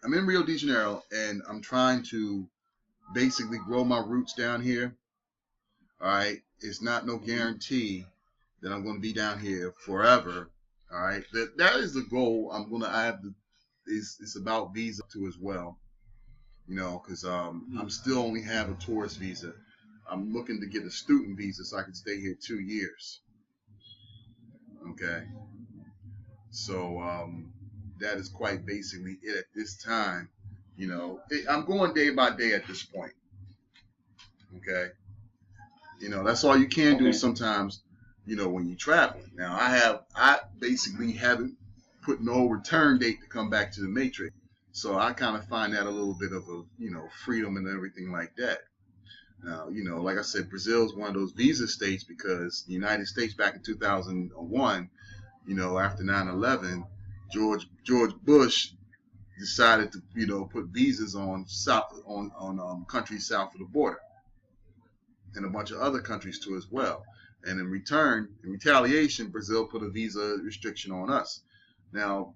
I'm in Rio de Janeiro, and I'm trying to basically grow my roots down here. All right, it's not no guarantee that I'm going to be down here forever. All right, that is the goal. I have the. It's about visa too as well. Because I'm still only have a tourist visa. I'm looking to get a student visa so I can stay here 2 years. Okay, so that is quite basically it at this time. I'm going day by day at this point. Okay, that's all you can do sometimes. When you travel. Now I basically haven't put no return date to come back to the Matrix. So I kind of find that a little bit of a, freedom and everything like that. Now, like I said, Brazil is one of those visa states because the United States back in 2001, after 9/11, George Bush decided to, put visas on countries south of the border and a bunch of other countries too as well. And in retaliation, Brazil put a visa restriction on us. Now,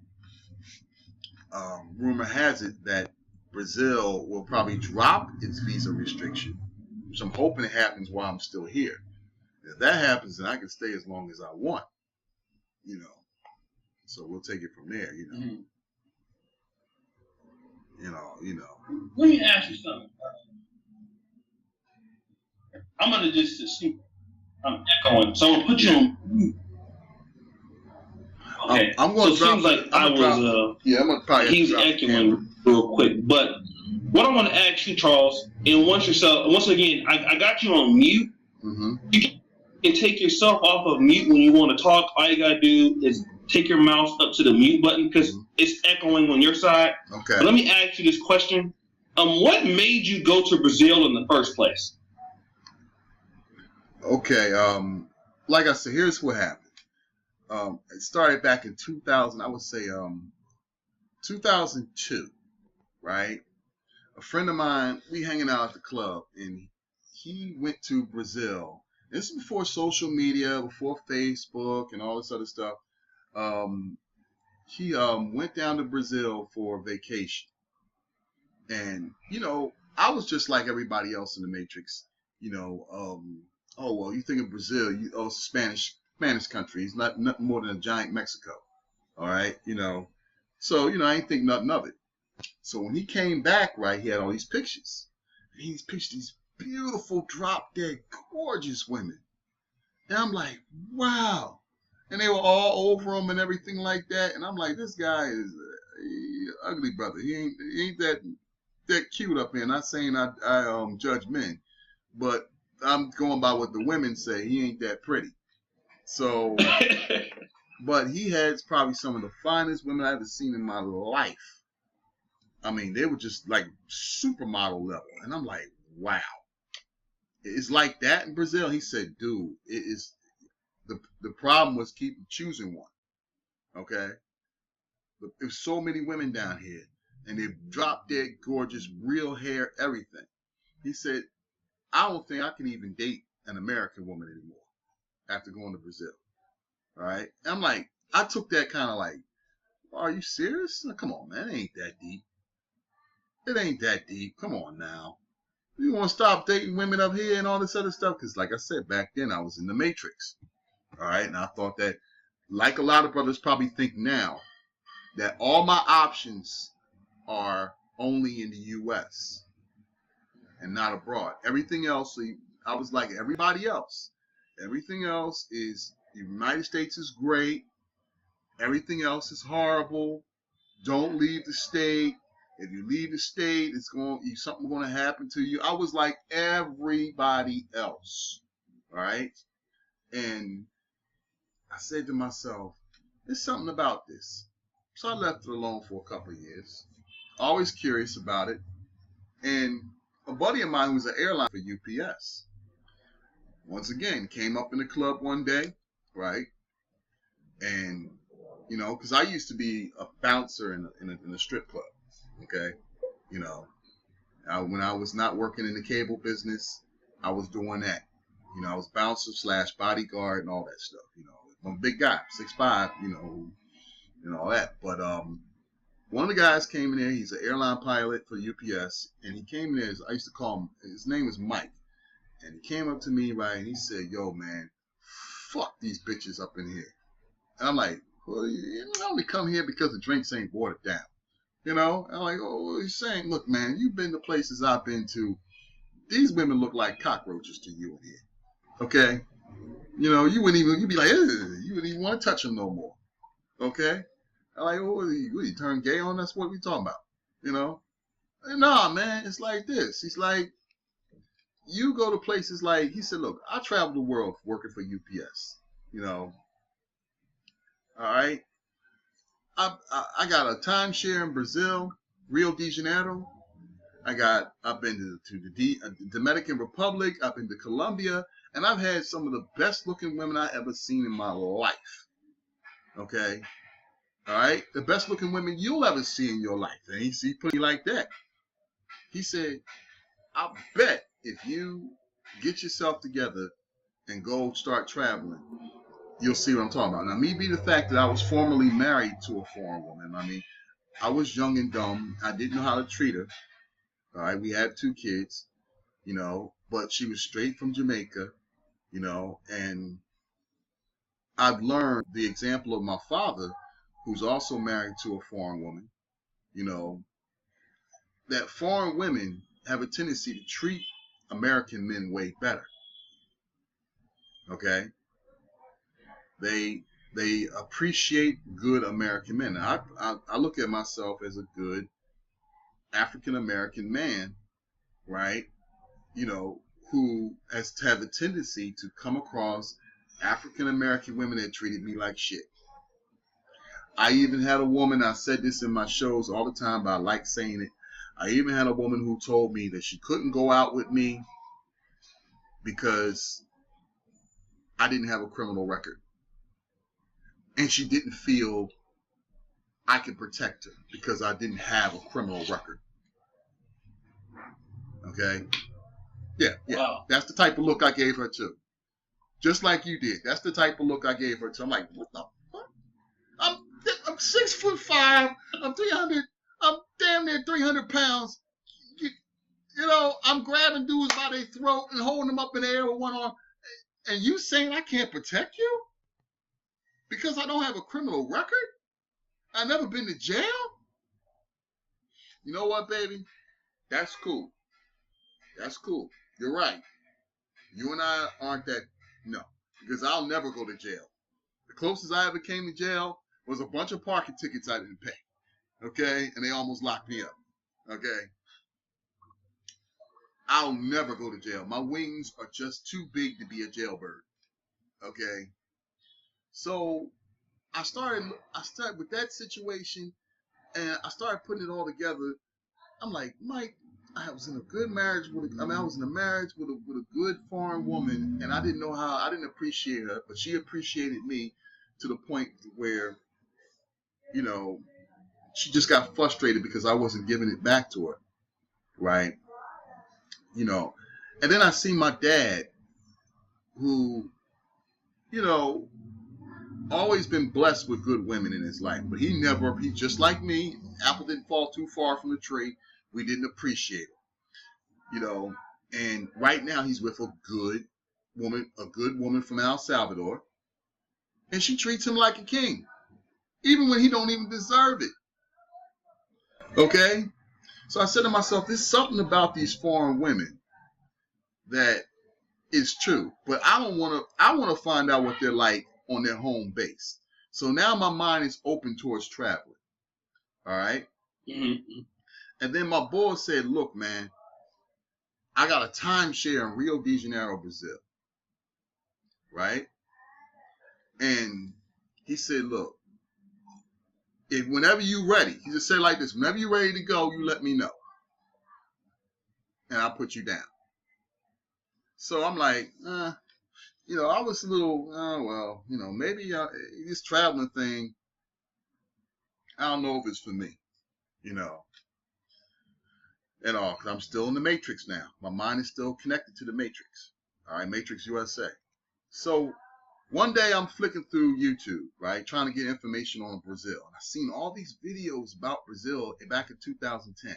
rumor has it that Brazil will probably drop its visa restriction, which I'm hoping it happens while I'm still here. If that happens, then I can stay as long as I want, So we'll take it from there, Mm-hmm. Let me ask you something. I'm gonna just assume I'm echoing, so I'm gonna put you on mute. Okay. I'm going to drop. Seems like I'm gonna probably. He's echoing real quick, but what I want to ask you, Charles, and once again, I got you on mute. Mm-hmm. You can take yourself off of mute when you want to talk. All you gotta do is take your mouse up to the mute button because it's echoing on your side. Okay. But let me ask you this question: what made you go to Brazil in the first place? Okay. Like I said, here's what happened. It started back in 2000. I would say 2002, right? A friend of mine, we hanging out at the club, and he went to Brazil. This is before social media, before Facebook, and all this other stuff. He went down to Brazil for vacation, and I was just like everybody else in the Matrix. Oh well, you think of Brazil, it's Spanish country. It's not nothing more than a giant Mexico. All right, So, I ain't think nothing of it. So when he came back, right, he had all these pictures. And he's pictured these beautiful, drop-dead, gorgeous women. And I'm like, wow. And they were all over him and everything like that. And I'm like, this guy is an ugly brother. He ain't that cute up here. Not saying I judge men, but I'm going by what the women say. He ain't that pretty. So, but he has probably some of the finest women I've ever seen in my life. I mean, they were just like supermodel level. And I'm like, wow. It's like that in Brazil. He said, dude, it is the problem was keep choosing one. Okay? There's so many women down here. And they drop dead gorgeous, real hair, everything. He said, I don't think I can even date an American woman anymore after going to Brazil. All right? And I'm like, I took that kind of like, are you serious? Come on, man. It ain't that deep. It ain't that deep. Come on now. You want to stop dating women up here and all this other stuff? Because like I said, back then I was in the Matrix. All right? And I thought that, like a lot of brothers probably think now, that all my options are only in the U.S. and not abroad. Everything else, I was like everybody else. Everything else is, the United States is great. Everything else is horrible. Don't leave the state. If you leave the state, something going to happen to you. I was like everybody else. All right? And I said to myself, there's something about this. So I left it alone for a couple of years. Always curious about it. And a buddy of mine was an airline for UPS. Once again, came up in the club one day, right? And, because I used to be a bouncer in a strip club, okay? When I was not working in the cable business, I was doing that. I was bouncer / bodyguard and all that stuff, I'm a big guy, 6'5", and all that. But One of the guys came in there. He's an airline pilot for UPS, and he came in there. I used to call him. His name was Mike, and he came up to me, right, and he said, "Yo, man, fuck these bitches up in here." And I'm like, "Well, you only come here because the drinks ain't watered down." You know, I'm like, "Oh, what are you saying? Look, man, you've been to places I've been to. These women look like cockroaches to you in here. Okay? You know, you wouldn't even, you'd be like, ugh, you wouldn't even want to touch them no more. Okay? I'm like, oh, what you turn gay on us? What we talking about? You know? And nah, man, it's like this. He's like, you go to places like, he said, look, I travel the world working for UPS. You know? All right? I got a timeshare in Brazil, Rio de Janeiro. I've been to the Dominican Republic. I've been to Colombia, and I've had some of the best looking women I ever seen in my life. Okay, all right, the best looking women you'll ever see in your life. And he put it like that. He said, "I bet if you get yourself together and go start traveling, you'll see what I'm talking about." Now, me be the fact that I was formerly married to a foreign woman. I mean, I was young and dumb. I didn't know how to treat her. All right, we had 2 kids, you know, but she was straight from Jamaica, you know, and I've learned the example of my father, who's also married to a foreign woman, you know, that foreign women have a tendency to treat American men way better. Okay? They appreciate good American men. I look at myself as a good African American man, right? You know, who has to have a tendency to come across African American women that treated me like shit. I even had a woman, I said this in my shows all the time, but I like saying it. I even had a woman who told me that she couldn't go out with me because I didn't have a criminal record. And she didn't feel I could protect her because I didn't have a criminal record. Okay? Yeah. Wow. That's the type of look I gave her too. Just like you did. That's the type of look I gave her too. I'm like, what the fuck? I'm 6'5". I'm 300. I'm damn near 300 pounds. You know, I'm grabbing dudes by their throat and holding them up in the air with one arm. And you saying I can't protect you? Because I don't have a criminal record? I've never been to jail? You know what, baby? That's cool. That's cool. You're right. You and I aren't that, no. Because I'll never go to jail. The closest I ever came to jail was a bunch of parking tickets I didn't pay. Okay? And they almost locked me up. Okay? I'll never go to jail. My wings are just too big to be a jailbird. Okay? So I started with that situation, and I started putting it all together. I'm like, Mike, I was in a good marriage I was in a marriage with a good foreign woman, and I didn't know how, I didn't appreciate her, but she appreciated me to the point where, you know, she just got frustrated because I wasn't giving it back to her, right? You know, and then I see my dad, who, you know, always been blessed with good women in his life, but he just like me, apple didn't fall too far from the tree. We didn't appreciate it, you know, and right now he's with a good woman from El Salvador, and she treats him like a king, even when he don't even deserve it. Okay? So I said to myself, there's something about these foreign women that is true, but I want to find out what they're like on their home base. So now my mind is open towards traveling. All right? Mm-hmm. And then my boss said, look, man, I got a timeshare in Rio de Janeiro, Brazil. Right? And he said, look, whenever you're ready, he just said like this, whenever you're ready to go, you let me know. And I'll put you down. So I'm like, you know, I was a little, well, you know, maybe this traveling thing, I don't know if it's for me, you know, at all, because I'm still in the Matrix now. My mind is still connected to the Matrix. All right, Matrix USA. So One day I'm flicking through YouTube, right, trying to get information on Brazil. And I seen all these videos about Brazil back in 2010.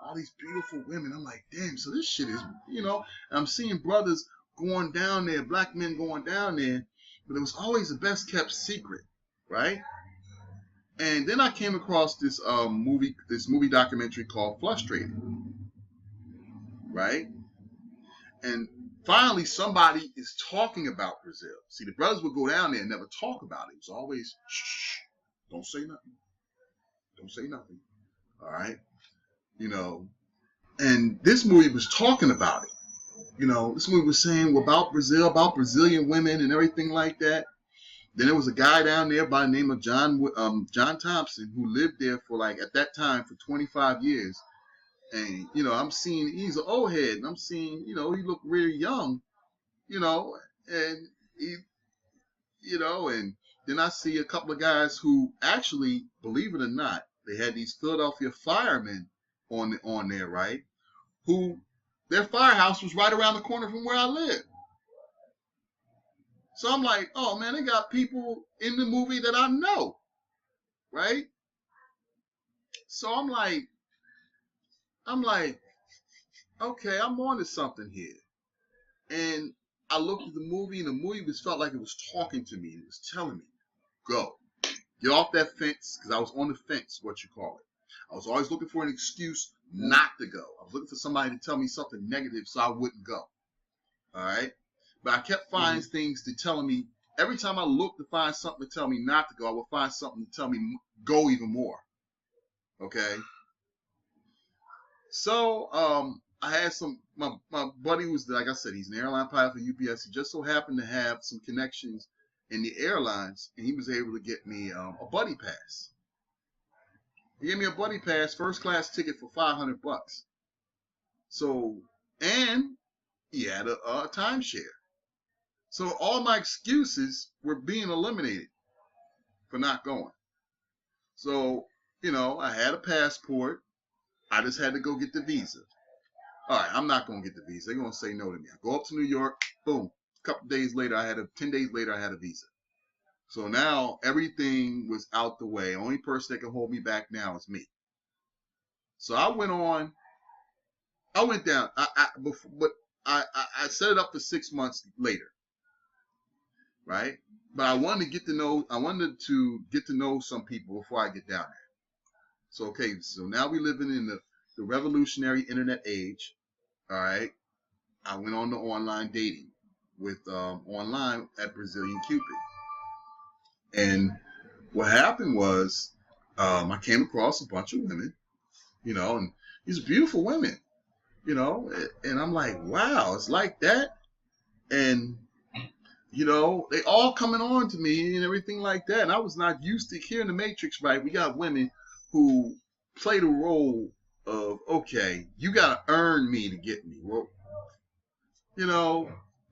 All these beautiful women. I'm like, damn, so this shit is, and I'm seeing brothers going down there, black men going down there, but it was always the best kept secret, right? And then I came across this movie documentary called Frustrated, right? And finally, somebody is talking about Brazil. See, the brothers would go down there and never talk about it. It was always, shh, don't say nothing. Don't say nothing. All right? And this movie was talking about it. This movie was saying about Brazil, about Brazilian women and everything like that. Then there was a guy down there by the name of John Thompson who lived there for at that time for 25 years. And, I'm seeing he's an old head, and I'm seeing, he looked really young, and and then I see a couple of guys who actually, believe it or not, they had these Philadelphia firemen on there, right? Who their firehouse was right around the corner from where I live. So I'm like, oh man, they got people in the movie that I know, right? So I'm like, okay, I'm on to something here. And I looked at the movie, and the movie felt like it was talking to me. It was telling me, go. Get off that fence, because I was on the fence, what you call it. I was always looking for an excuse not to go. I was looking for somebody to tell me something negative so I wouldn't go. All right? But I kept finding things to tell me. Every time I looked to find something to tell me not to go, I would find something to tell me go even more. Okay? So, I had my buddy was, like I said, he's an airline pilot for UPS. He just so happened to have some connections in the airlines, and he was able to get me a buddy pass. He gave me a buddy pass, first class ticket for $500. So, and he had a timeshare. So all my excuses were being eliminated for not going. So, I had a passport. I just had to go get the visa. All right, I'm not going to get the visa. They're going to say no to me. I go up to New York, boom. 10 days later, I had a visa. So now everything was out the way. Only person that can hold me back now is me. So I went down. I set it up for 6 months later, right? But I wanted to get to know some people before I get down there. So now we living in the revolutionary internet age. All right, I went on to online dating with online at Brazilian Cupid, and what happened was I came across a bunch of women, and these beautiful women, and I'm like, wow, it's like that, and they all coming on to me and everything like that, and I was not used to here in the Matrix, right? We got women who play the role of, okay, you got to earn me to get me. Well,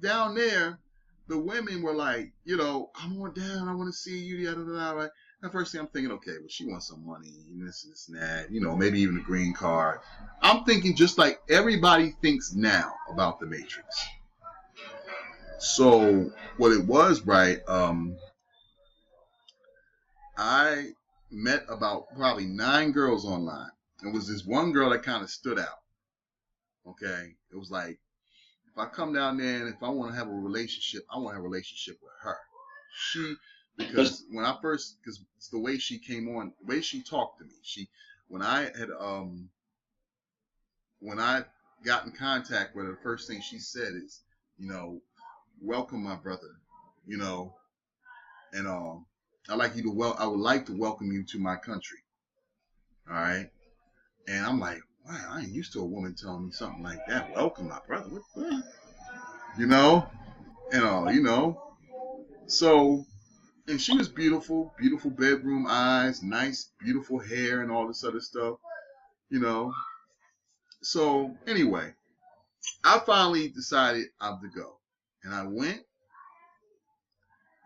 down there, the women were like, come on down, I want to see you, right? And first thing I'm thinking, okay, well, she wants some money, this and that, maybe even a green card. I'm thinking just like everybody thinks now about the Matrix. So what it was, right, I met about probably 9 girls online. It was this one girl that kind of stood out. Okay, it was like, if I come down there and if I want to have a relationship, I want to have a relationship with her. Because it's the way she came on, the way she talked to me. When I got in contact with her, the first thing she said is, welcome my brother, and I would like to welcome you to my country. All right. And I'm like, wow, I ain't used to a woman telling me something like that. Welcome, my brother. What? And all, So, and she was beautiful, beautiful bedroom eyes, nice, beautiful hair, and all this other stuff. So anyway, I finally decided I'm to go, and I went.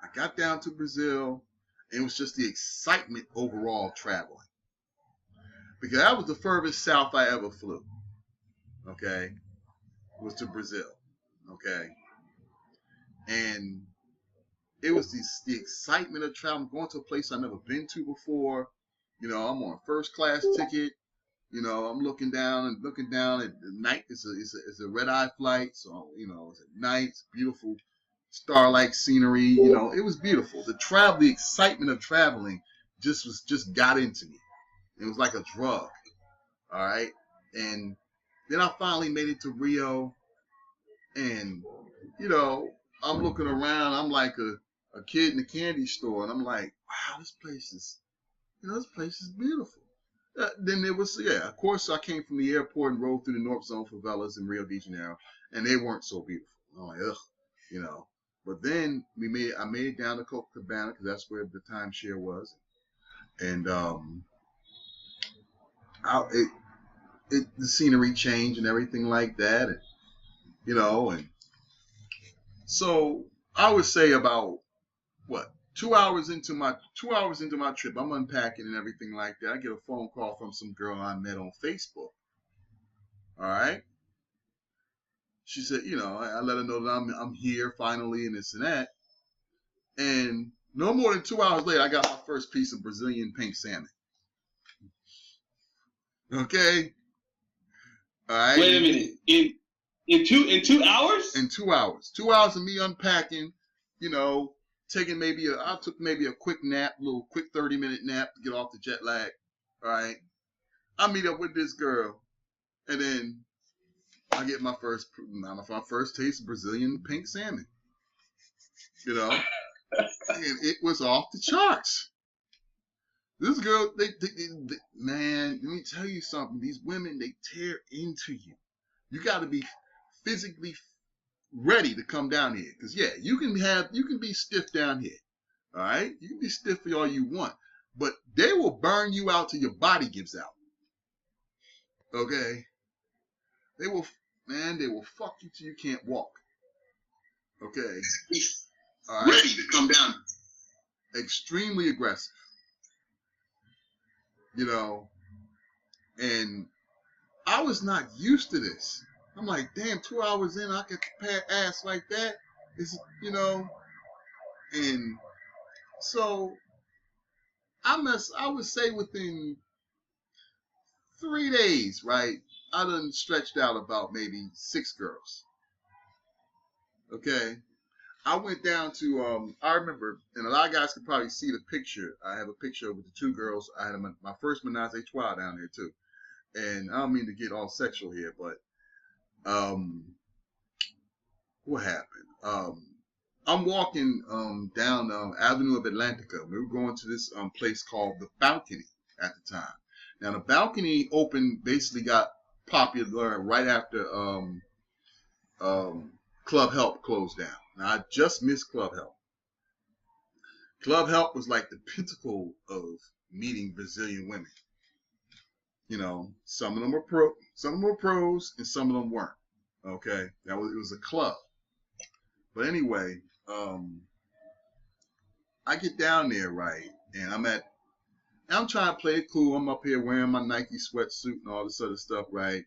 I got down to Brazil. And it was just the excitement overall traveling. Because that was the furthest south I ever flew. Okay? Was to Brazil. Okay? And it was the excitement of traveling, going to a place I've never been to before. You know, I'm on a first class ticket. You know, I'm looking down at the night. It's a red eye flight, so you know it's at night. It's beautiful, star-like scenery. You know, it was beautiful. The excitement of traveling just got into me. It was like a drug. All right, and then I finally made it to Rio, and you know, I'm looking around. I'm like a kid in a candy store, and I'm like, wow, this place is beautiful. Then there was, of course, I came from the airport and rode through the North Zone favelas in Rio de Janeiro, and they weren't so beautiful. I'm like, ugh, you know. But then I made it down to Copacabana because that's where the timeshare was, and the scenery changed and everything like that, and you know, and so I would say about what 2 hours into my trip, I'm unpacking and everything like that. I get a phone call from some girl I met on Facebook. All right. She said, you know, I let her know that I'm here finally and this and that. And no more than 2 hours later, I got my first piece of Brazilian pink salmon. Okay. All right. Wait a minute. In 2 hours? In 2 hours. 2 hours of me unpacking, you know, I took maybe a quick nap, a little quick 30-minute nap to get off the jet lag. All right. I meet up with this girl, and then I get my first taste of Brazilian pink salmon. You know, and it was off the charts. This girl, man, let me tell you something. These women, they tear into you. You got to be physically ready to come down here, because you can be stiff down here. All right, you can be stiff for all you want, but they will burn you out till your body gives out. Okay, they will fuck you till you can't walk. Okay, all right, ready to come down. Extremely aggressive. You know, and I was not used to this. I'm like, damn, 2 hours in, I could pat ass like that. It's, you know, and so I would say within 3 days, right, I done stretched out about maybe 6 girls. Okay. I went down to, I remember, and a lot of guys could probably see the picture. I have a picture with the 2 girls. I had my first menage a trois down there too. And I don't mean to get all sexual here, but what happened? I'm walking down Avenue of Atlantica. We were going to this place called the Balcony at the time. Now the Balcony basically got popular right after Club Help closed down. Now I just missed Club Help. Club Help was like the pinnacle of meeting Brazilian women. You know, some of them were pros, and some of them weren't. Okay, it was a club. But anyway, I get down there, right, and I'm trying to play it cool. I'm up here wearing my Nike sweatsuit and all this other stuff, right?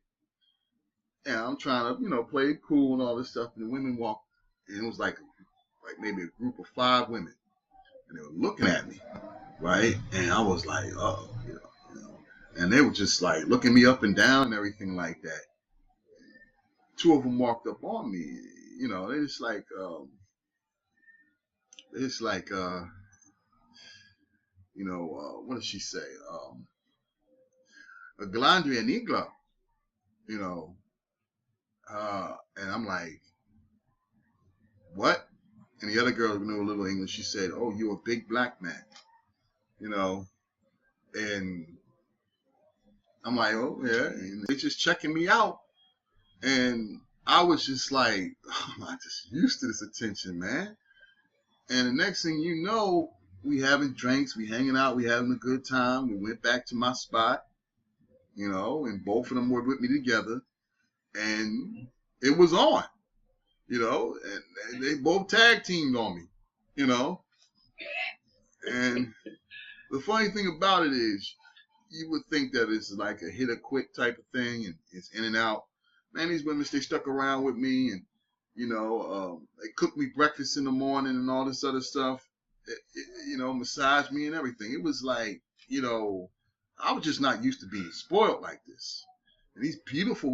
And I'm trying to, you know, play it cool and all this stuff. And the women walk, and it was like maybe a group of 5 women, and they were looking at me, right? And I was like, oh, you know. And they were just like looking me up and down and everything like that. 2 of them walked up on me, you know, it's like, you know, what did she say? A Galandria Negro, you know, and I'm like, what? And the other girl knew a little English. She said, oh, you're a big black man, you know, and I'm like, oh, yeah. And they just checking me out. And I was just like, oh, I'm just used to this attention, man. And the next thing you know, we having drinks, we hanging out, we having a good time. We went back to my spot, you know, and both of them were with me together. And it was on, you know, and they both tag teamed on me, you know. And the funny thing about it is, you would think that it's like a hit or quit type of thing, and it's in and out. Man, these women, they stuck around with me, and You know, they cooked me breakfast in the morning and all this other stuff. You know, massaged me and everything. It was like, you know, I was just not used to being spoiled like this. And these are beautiful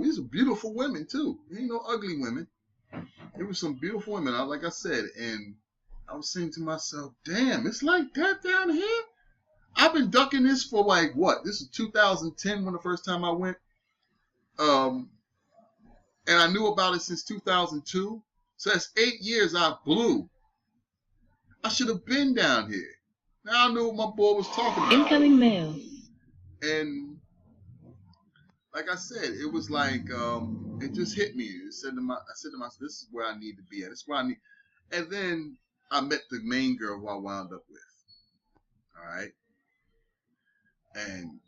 women too. Ain't no ugly women. There were some beautiful women, like I said, and I was saying to myself, damn, it's like that down here? I've been ducking this for like what? This is 2010 when the first time I went. And I knew about it since 2002. So that's 8 years I blew. I should have been down here. Now I knew what my boy was talking about. Incoming mail. And like I said, it was like it just hit me. I said to myself, this is where I need to be at. This is where I need. And then I met the main girl who I wound up with. All right. And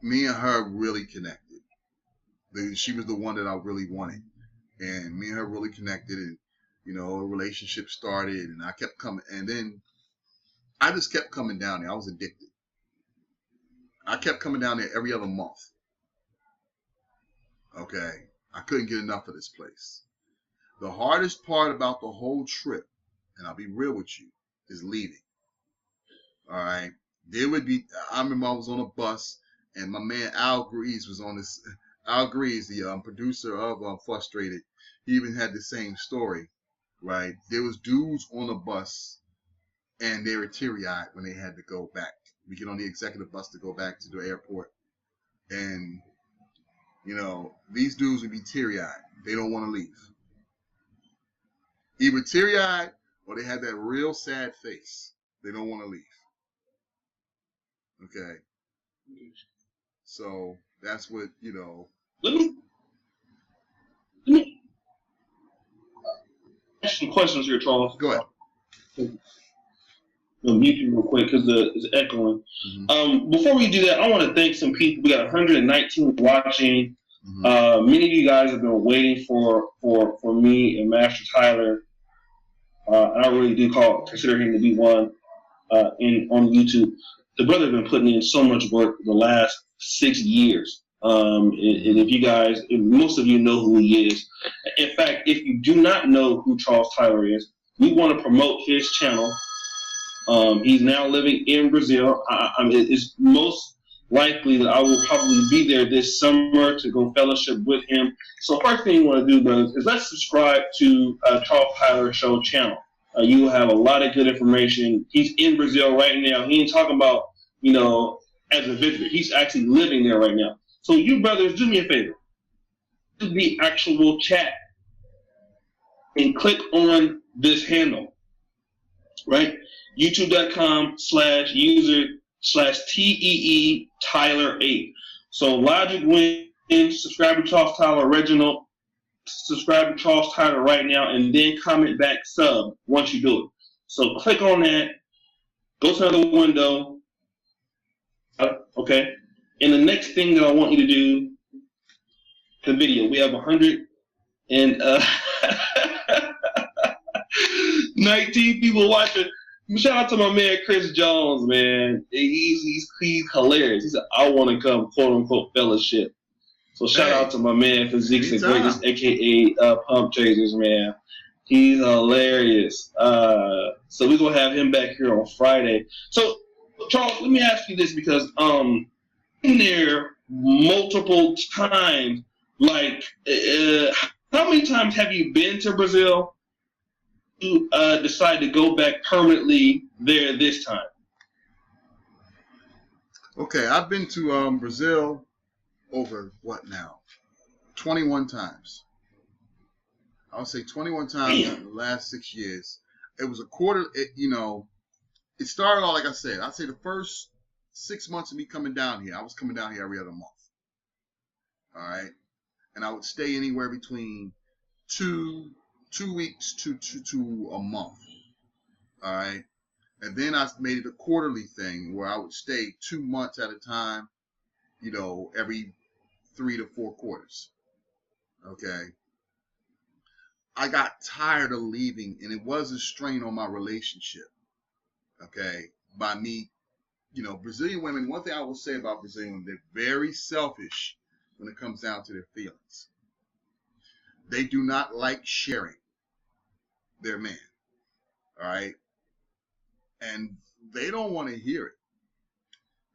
me and her really connected. She was the one that I really wanted. And me and her really connected, and, you know, a relationship started, and I kept coming. And then I just kept coming down there. I was addicted. I kept coming down there every other month. Okay. I couldn't get enough of this place. The hardest part about the whole trip, and I'll be real with you, is leaving. All right. I remember I was on a bus, and my man Al Grease was on this. Al Grease, the producer of Frustrated, he even had the same story, right? There was dudes on a bus, and they were teary-eyed when they had to go back. We get on the executive bus to go back to the airport, and, you know, these dudes would be teary-eyed. They don't want to leave. Either teary-eyed, or they had that real sad face. They don't want to leave. Okay? So that's what, you know. Let me ask some questions here, Charles. Go ahead. I'll mute you real quick because it's echoing. Mm-hmm. Before we do that, I want to thank some people. We got 119 watching. Mm-hmm. Many of you guys have been waiting for me and Master Tyler. And I really do consider him to be one on YouTube. The brother has been putting in so much work the last 6 years. And if you guys, most of you know who he is. In fact, if you do not know who Charles Tyler is, we want to promote his channel. He's now living in Brazil. It's most likely that I will probably be there this summer to go fellowship with him. So first thing you want to do, brothers, is let's subscribe to Charles Tyler Show channel. You will have a lot of good information. He's in Brazil right now. He ain't talking about, you know, as a visitor. He's actually living there right now. So you brothers, do me a favor. Do the actual chat and click on this handle, right? YouTube.com/user/TEE Tyler 8. So Logic wins, subscribe to Charles Tyler Original, subscribe to Charles Tyler right now, and then comment back sub once you do it. So click on that, go to another window, okay? And the next thing that I want you to do, the video. We have 119 people watching. Shout out to my man Chris Jones, man. He's hilarious. He said, I want to come, quote unquote, fellowship. So shout out to my man Physiques and Greatness, aka Pump Chasers, man. He's hilarious. So we're gonna have him back here on Friday. So Charles, let me ask you this because in there multiple times. Like, how many times have you been to Brazil? You decide to go back permanently there this time? Okay, I've been to Brazil over what now? 21 times. I would say 21 times in the last 6 years. It was a quarter. It started all like I said. I'd say the first 6 months of me coming down here, I was coming down here every other month. All right. And I would stay anywhere between two weeks to a month. All right. And then I made it a quarterly thing where I would stay 2 months at a time, you know, every 3 to 4 quarters. Okay. I got tired of leaving, and it was a strain on my relationship. Okay. By me, you know, Brazilian women, one thing I will say about Brazilian women, they're very selfish when it comes down to their feelings. They do not like sharing their man. All right. And they don't want to hear it.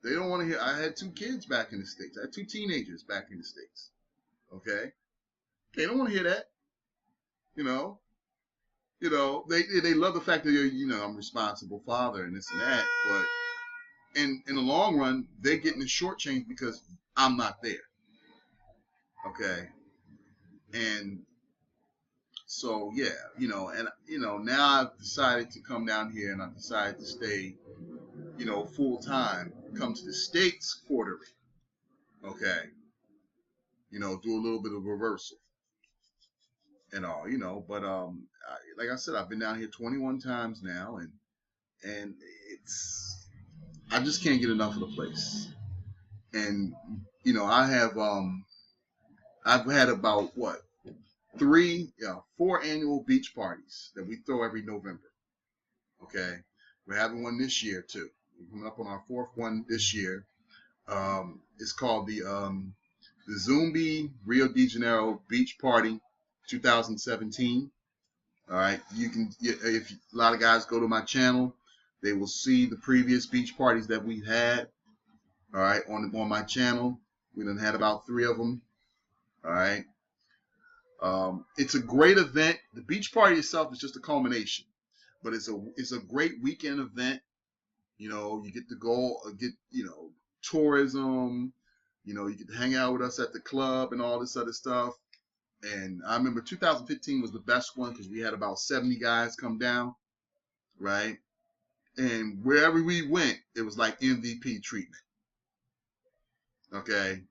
They don't want to hear. I had 2 kids back in the States. I had 2 teenagers back in the States. Okay. They don't want to hear that. You know. They love the fact that I'm a responsible father and this and that. But in the long run, they're getting the shortchange because I'm not there. Okay. And so yeah, now I've decided to come down here and I've decided to stay, full time. Come to the States quarterly. Okay. Do a little bit of reversal and all, but like I said, I've been down here 21 times now, and I just can't get enough of the place. And I've had about 4 annual beach parties that we throw every November. Okay, we're having one this year too. We're coming up on our 4th one this year. It's called the Zumbi Rio de Janeiro Beach Party 2017. All right, if a lot of guys go to my channel, they will see the previous beach parties that we've had. All right, on my channel, we done had about 3 of them. All right, it's a great event. The beach party itself is just a culmination, but it's a great weekend event. You get to go get tourism. You get to hang out with us at the club and all this other stuff. And I remember 2015 was the best one because we had about 70 guys come down, right? And wherever we went, it was like MVP treatment. Okay?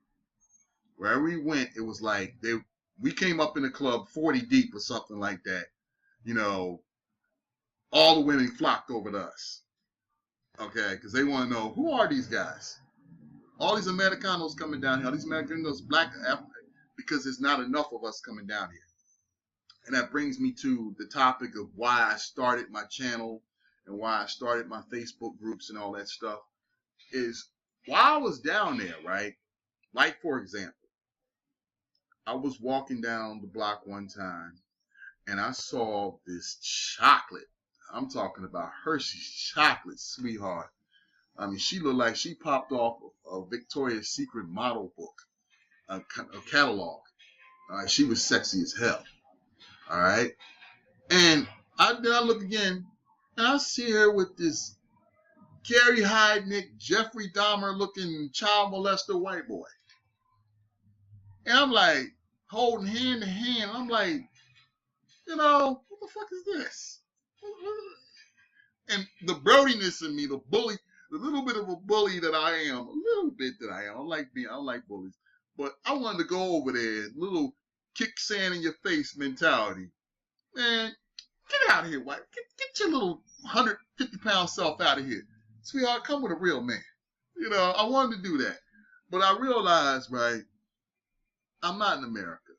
Wherever we went, it was like we came up in the club 40 deep or something like that. All the women flocked over to us. Okay? Because they want to know, who are these guys? All these Americanos coming down here, all these Americanos, black, because there's not enough of us coming down here. And that brings me to the topic of why I started my channel and why I started my Facebook groups and all that stuff, is while I was down there, right? Like, for example, I was walking down the block one time and I saw this chocolate. I'm talking about Hershey's chocolate, sweetheart. I mean, she looked like she popped off a Victoria's Secret model book, a catalog. All right, she was sexy as hell. All right, and then I look again, and I see her with this Gary Heidnick, Jeffrey Dahmer looking child molester white boy, and I'm like holding hand to hand. I'm like, what the fuck is this? And the brodiness in me, the bully. The little bit of a bully that I am, I don't like bullies, but I wanted to go over there, little kick sand in your face mentality. Man, get out of here, white. Get your little 150-pound self out of here. Sweetheart, come with a real man. I wanted to do that. But I realized, right, I'm not in America.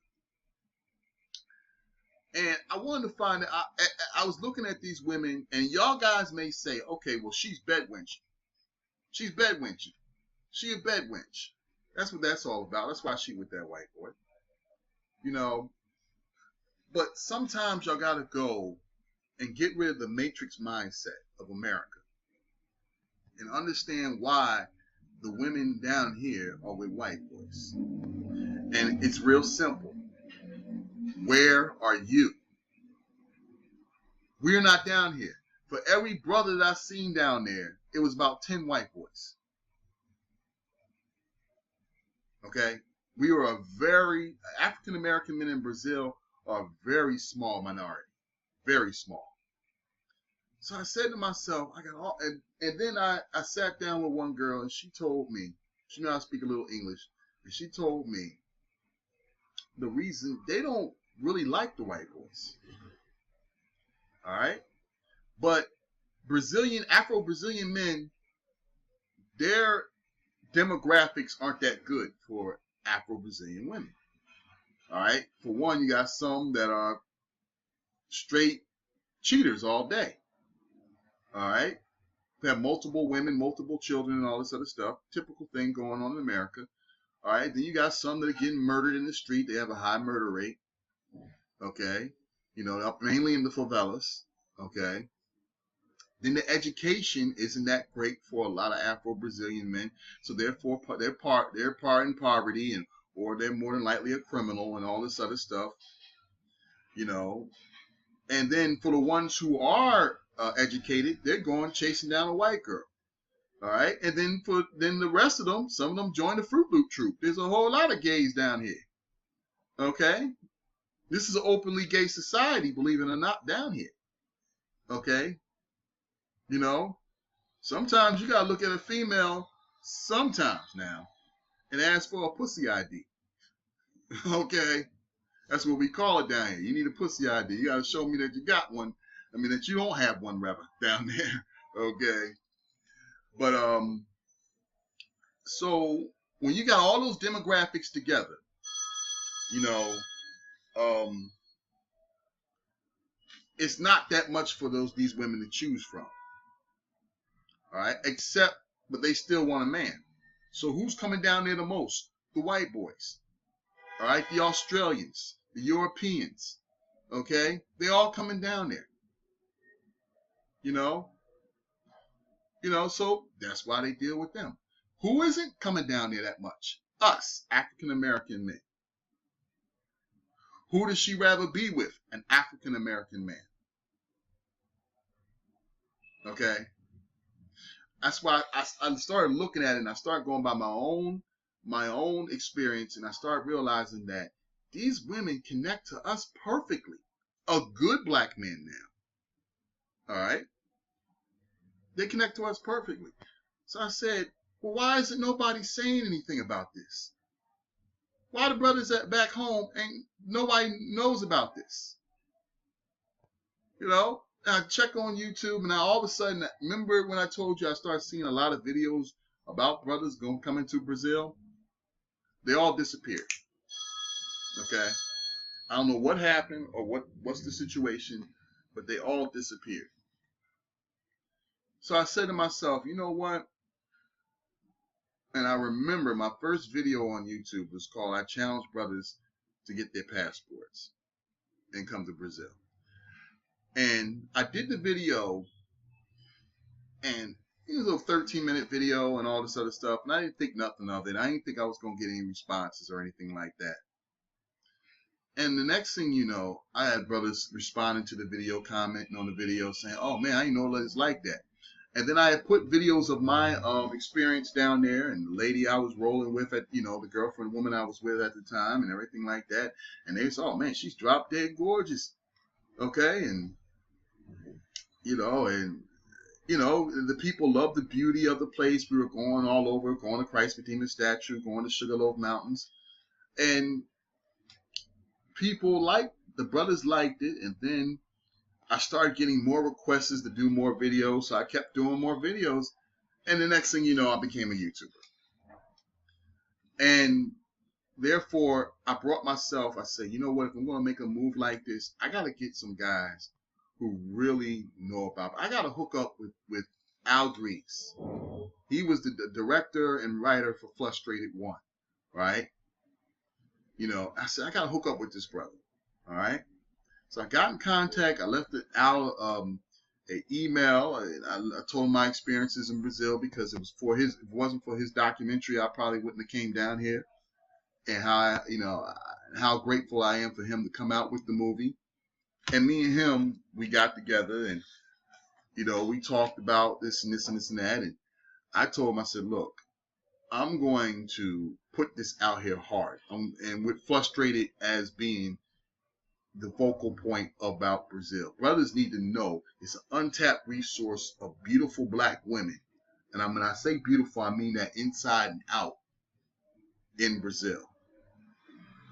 And I wanted to find out, I was looking at these women, and y'all guys may say, okay, well, she's bedwenching. She's bedwenching. She a bedwench. That's what that's all about. That's why she with that white boy. But sometimes y'all gotta go and get rid of the matrix mindset of America and understand why the women down here are with white boys. And it's real simple. Where are you? We're not down here. For every brother that I've seen down there, it was about 10 white boys. Okay? We are African American men in Brazil are a very small minority. Very small. So I said to myself, and then I sat down with one girl and she told me, she knew I speak a little English, and she told me the reason they don't really like the white boys. All right? But Afro-Brazilian men, their demographics aren't that good for Afro-Brazilian women. All right? For one, you got some that are straight cheaters all day. All right? They have multiple women, multiple children, and all this other stuff. Typical thing going on in America. All right? Then you got some that are getting murdered in the street. They have a high murder rate. Okay, mainly in the favelas. Okay, then the education isn't that great for a lot of Afro-Brazilian men, so therefore they're part in poverty, or they're more than likely a criminal and all this other stuff. And then for the ones who are educated, they're going chasing down a white girl. All right, and then the rest of them, some of them join the Fruit Loop troop. There's a whole lot of gays down here. Okay, this is an openly gay society, believe it or not, down here. Okay, sometimes you gotta look at a female, sometimes now, and ask for a pussy ID. Okay, that's what we call it down here. You need a pussy ID. You gotta show me that you got one. I mean that you don't have one, rather, down there. Okay, but so when you got all those demographics together, it's not that much for these women to choose from. All right, but they still want a man. So who's coming down there the most? The white boys. All right, the Australians, the Europeans. Okay, they all coming down there. So that's why they deal with them. Who isn't coming down there that much? Us, African American men. Who does she rather be with? An African American man. Okay. That's why I started looking at it, and I started going by my own experience, and I started realizing that these women connect to us perfectly. A good black man now. All right. They connect to us perfectly. So I said, well, why isn't nobody saying anything about this? Why the brothers back home ain't nobody knows about this? I check on YouTube, and all of a sudden, remember when I told you I started seeing a lot of videos about brothers coming to Brazil? They all disappeared. Okay, I don't know what happened or what's the situation, but they all disappeared. So I said to myself, you know what? And I remember my first video on YouTube was called "I Challenge Brothers to Get Their Passports and Come to Brazil." And I did the video, and it was a 13-minute video and all this other stuff, and I didn't think nothing of it. I didn't think I was going to get any responses or anything like that. And the next thing you know, I had brothers responding to the video, commenting on the video, saying, oh man, I didn't know it's like that. And then I had put videos of my experience down there, and the lady I was rolling with the girlfriend, woman I was with at the time, and everything like that. And they said, oh man, she's drop dead gorgeous. Okay, and the people loved the beauty of the place. We were going all over, going to Christ Redeemer statue, going to Sugarloaf Mountains, and the brothers liked it. And then I started getting more requests to do more videos, so I kept doing more videos. And the next thing you know, I became a YouTuber. And therefore, I said, you know what, if I'm going to make a move like this, I got to get some guys who really know about it. I got to hook up with Al Dries. He was the director and writer for Frustrated One, right? I said, I got to hook up with this brother, all right? So I got in contact. I left Al an email. I told him my experiences in Brazil because if it wasn't for his documentary, I probably wouldn't have came down here. And how grateful I am for him to come out with the movie. And me and him, we got together and we talked about this and this and this and that. And I told him, I said, look, I'm going to put this out here hard. And with Frustrated as being the focal point about Brazil. Brothers need to know it's an untapped resource of beautiful black women. And when I say beautiful, I mean that inside and out in Brazil.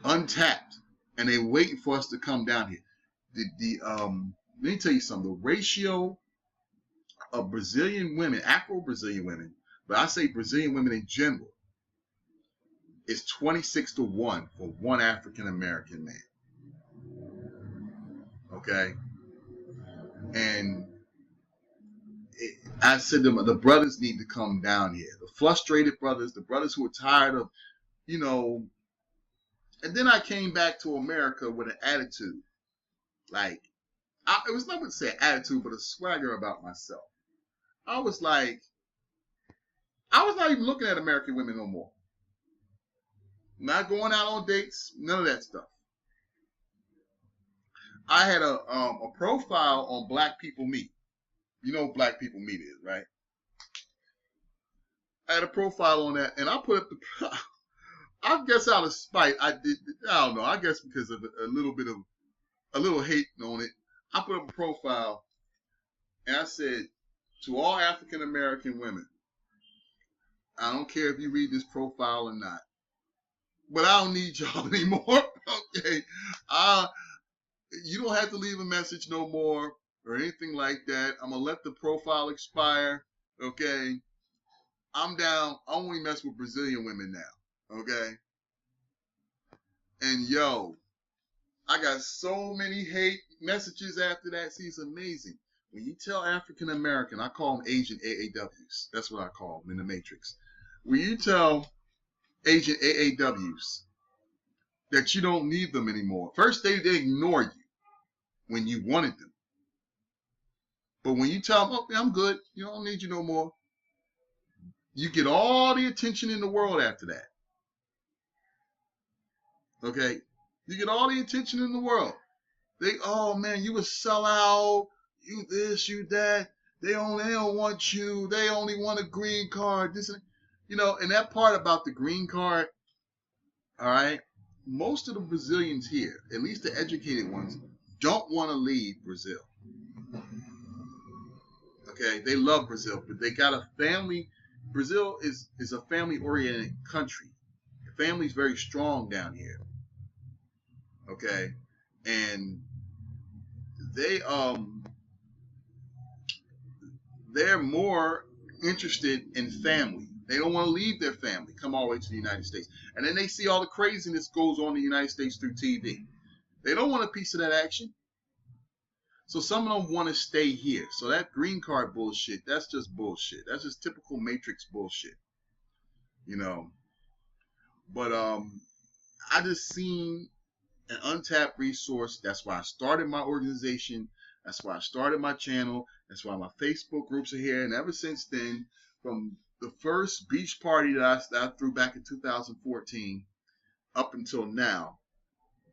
Untapped. And they're waiting for us to come down here. Let me tell you something. The ratio of Brazilian women, Afro-Brazilian women, but I say Brazilian women in general, is 26-1 for one African-American man. Okay, and I said to them, the brothers need to come down here. The frustrated brothers, the brothers who are tired of, And then I came back to America with an attitude. Like, it was nothing to say attitude, but a swagger about myself. I was not even looking at American women no more. Not going out on dates, none of that stuff. I had a profile on Black People Meet. You know what Black People Meet is, right? I had a profile on that, and I put up the. I guess out of spite, I don't know. I guess because of a little hate on it, I put up a profile, and I said, to all African American women, I don't care if you read this profile or not, but I don't need y'all anymore. Okay, you don't have to leave a message no more or anything like that. I'm gonna let the profile expire. Okay, I'm down. I only mess with Brazilian women now. Okay, and yo, I got so many hate messages after that. See, it's amazing. When you tell African American, I call them Asian AAWs. That's what I call them in the Matrix. When you tell Asian AAWs that you don't need them anymore, first they ignore you when you wanted them. But when you tell them, okay, I'm good, you don't need you no more, you get all the attention in the world after that. Okay? You get all the attention in the world. Oh man, you a sellout, you this, you that. They don't want you. They only want a green card. This, and that part about the green card. All right, most of the Brazilians here, at least the educated ones, don't want to leave Brazil. Okay, they love Brazil, but they got a family. Brazil is a family-oriented country. The family's very strong down here. Okay, and they're more interested in family. They don't want to leave their family, come all the way to the United States. And then they see all the craziness goes on in the United States through TV. They don't want a piece of that action. So some of them want to stay here. So that green card bullshit, that's just bullshit. That's just typical Matrix bullshit. But I just seen an untapped resource. That's why I started my organization. That's why I started my channel. That's why my Facebook groups are here. And ever since then, from the first beach party that I threw back in 2014 up until now,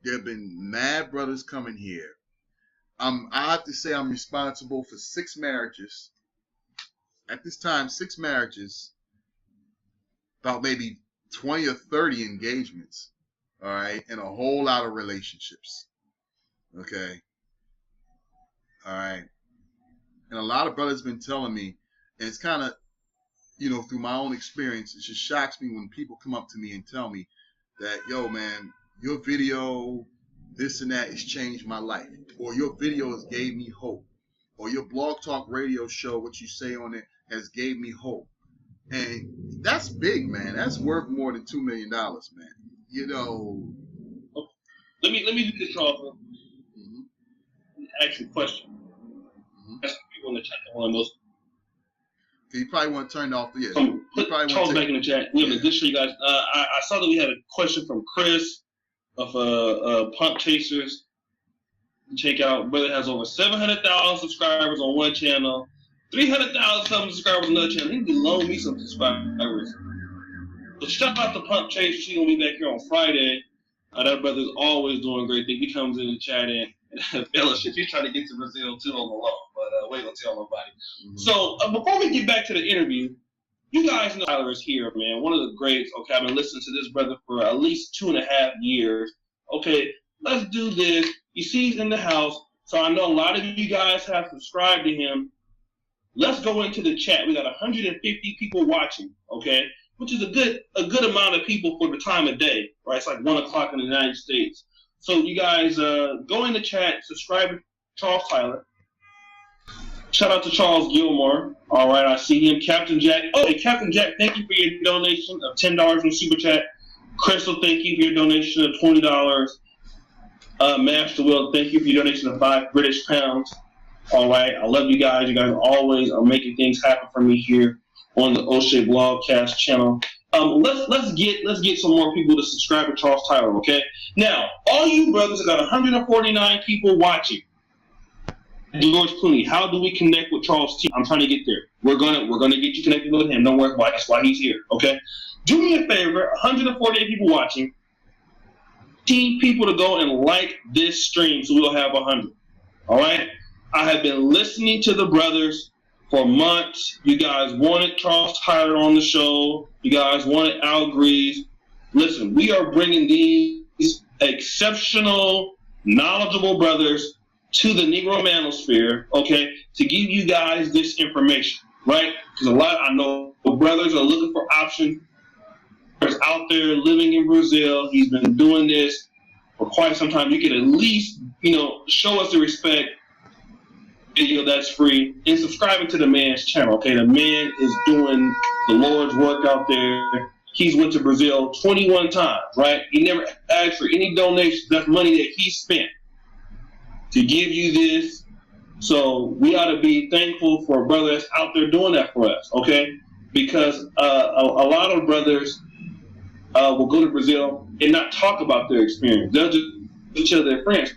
there have been mad brothers coming here. I have to say I'm responsible for 6 marriages. At this time, 6 marriages, about maybe 20 or 30 engagements, all right, and a whole lot of relationships, okay, all right. And a lot of brothers been telling me, and it's kind of, through my own experience, it just shocks me when people come up to me and tell me that, yo, man, your video, this and that has changed my life, or your video has gave me hope, or your blog talk radio show, what you say on it has gave me hope. And that's big, man. That's worth more than $2 million, man. Let me do this, Charles. Ask you a question. Ask people in the chat that want to know. You probably want to turn off. Yeah. Put Charles back in the chat. We have a good show, you guys. I saw that we had a question from Chris of Pump Chasers. Check out, brother has over 700,000 subscribers on one channel, 300,000 subscribers on another channel. He can loan me some subscribers. So shout out to Pump Chasers. She's gonna be back here on Friday. That brother's always doing great things. He comes in and chat in. Fellowship. He's trying to get to Brazil too on the low, but we don't tell nobody. So before we get back to the interview, you guys know Tyler is here, man. One of the greats. Okay, I've been listening to this brother for at least 2.5 years. Okay, let's do this. You see he's in the house, so I know a lot of you guys have subscribed to him. Let's go into the chat. We got 150 people watching, okay, which is a good amount of people for the time of day, right? It's like 1 o'clock in the United States. So you guys go in the chat, subscribe to Charles Tyler. Shout out to Charles Gilmore. All right, I see him. Captain Jack. Oh, hey, Captain Jack, thank you for your donation of $10 from Super Chat. Crystal, thank you for your donation of $20. Master Will, thank you for your donation of 5 British pounds. All right, I love you guys. You guys always are making things happen for me here on the Oshay Blogcast channel. let's get some more people to subscribe to Charles Tyler. Okay. Now, all you brothers that got 149 people watching. George Clooney, how do we connect with Charles T? I'm trying to get there. We're gonna get you connected with him. Don't worry about it. That's why he's here. Okay. Do me a favor. 148 people watching. 15 people to go and like this stream, so we'll have 100. All right. I have been listening to the brothers for months. You guys wanted Charles Tyler on the show. You guys wanted Al Grease. Listen, we are bringing these exceptional, knowledgeable brothers to the Negro manosphere, okay, to give you guys this information, right? Because I know brothers are looking for options. There's out there living in Brazil. He's been doing this for quite some time. You can at least, show us the respect. Video that's free and subscribing to the man's channel. Okay, the man is doing the Lord's work out there. He's went to Brazil 21 times, right? He never asked for any donations. That's money that he spent to give you this. So we ought to be thankful for a brother that's out there doing that for us, okay? Because a lot of brothers will go to Brazil and not talk about their experience. They'll just tell their friends.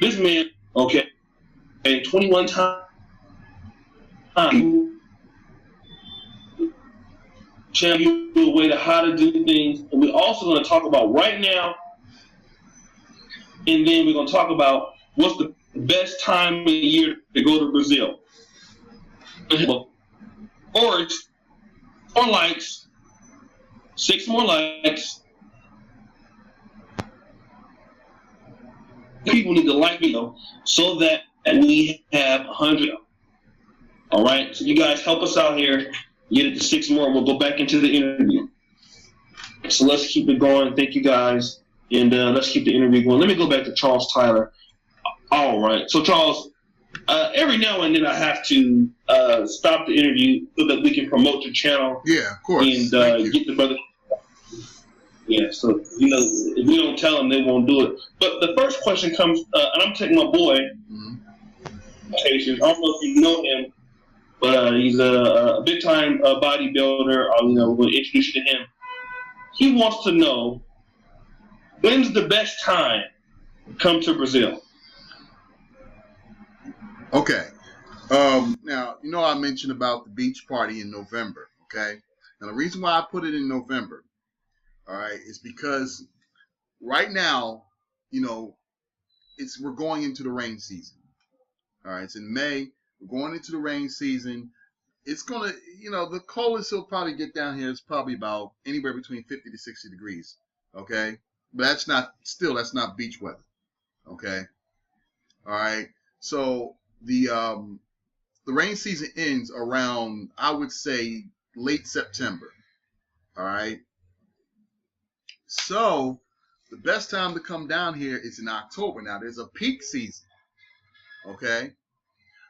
This man, okay, and 21 times tell you a way to how to do things. And we're also going to talk about right now, and then we're going to talk about what's the best time of the year to go to Brazil. Or 4 likes, 6 more likes. People need to like me though, so that we have 100. All right, so you guys help us out here. Get it to 6 more. We'll go back into the interview. So let's keep it going. Thank you guys, and let's keep the interview going. Let me go back to Charles Tyler. All right, so Charles, every now and then I have to stop the interview so that we can promote your channel. Yeah, of course. And get the brother. Yeah, so if we don't tell them, they won't do it. But the first question comes, and I'm taking my boy. I don't know if you know him, but he's a big-time bodybuilder. We're going to introduce you to him. He wants to know, when's the best time to come to Brazil? Okay. Now, I mentioned about the beach party in November, okay? Now, the reason why I put it in November, all right, is because right now, we're going into the rain season. All right, it's in May. We're going into the rain season. It's going to, the coldest it'll probably get down here is probably about anywhere between 50 to 60 degrees, okay? But that's not beach weather, okay? All right, so the rain season ends around, I would say, late September, all right? So the best time to come down here is in October. Now, there's a peak season, okay?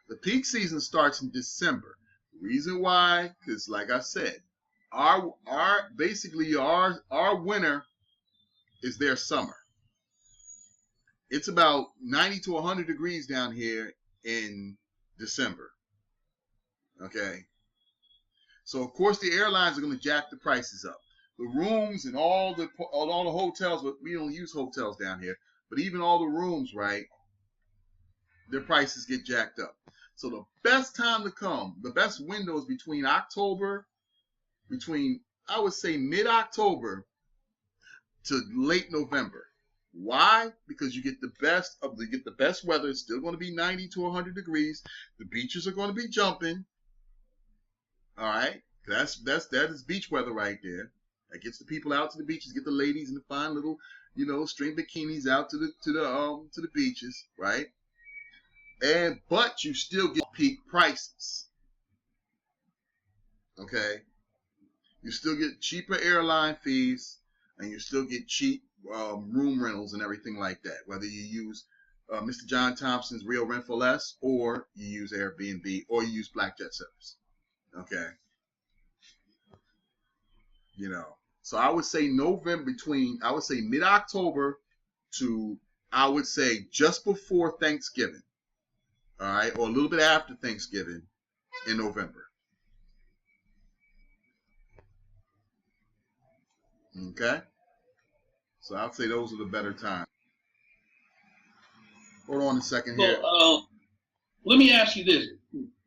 The peak season starts in December. The reason why, because like I said, our winter is their summer. It's about 90 to 100 degrees down here in December. Okay. So of course the airlines are going to jack the prices up. The rooms and all the hotels, but we don't use hotels down here, but even all the rooms, right? Their prices get jacked up. So the best time to come, the best window is between I would say mid-October to late November. Why? Because you get the best weather. It's still going to be 90 to 100 degrees. The beaches are going to be jumping. All right, that is beach weather right there. That gets the people out to the beaches, get the ladies in the fine little, string bikinis out to the beaches, right? But you still get peak prices. Okay, you still get cheaper airline fees, and you still get cheap room rentals and everything like that. Whether you use Mr. John Thompson's Real Rent for Less, or you use Airbnb, or you use Black Jet Service. Okay. So I would say mid-October to, I would say, just before Thanksgiving. All right, or a little bit after Thanksgiving in November. Okay? So I'd say those are the better times. Hold on a second here. So let me ask you this.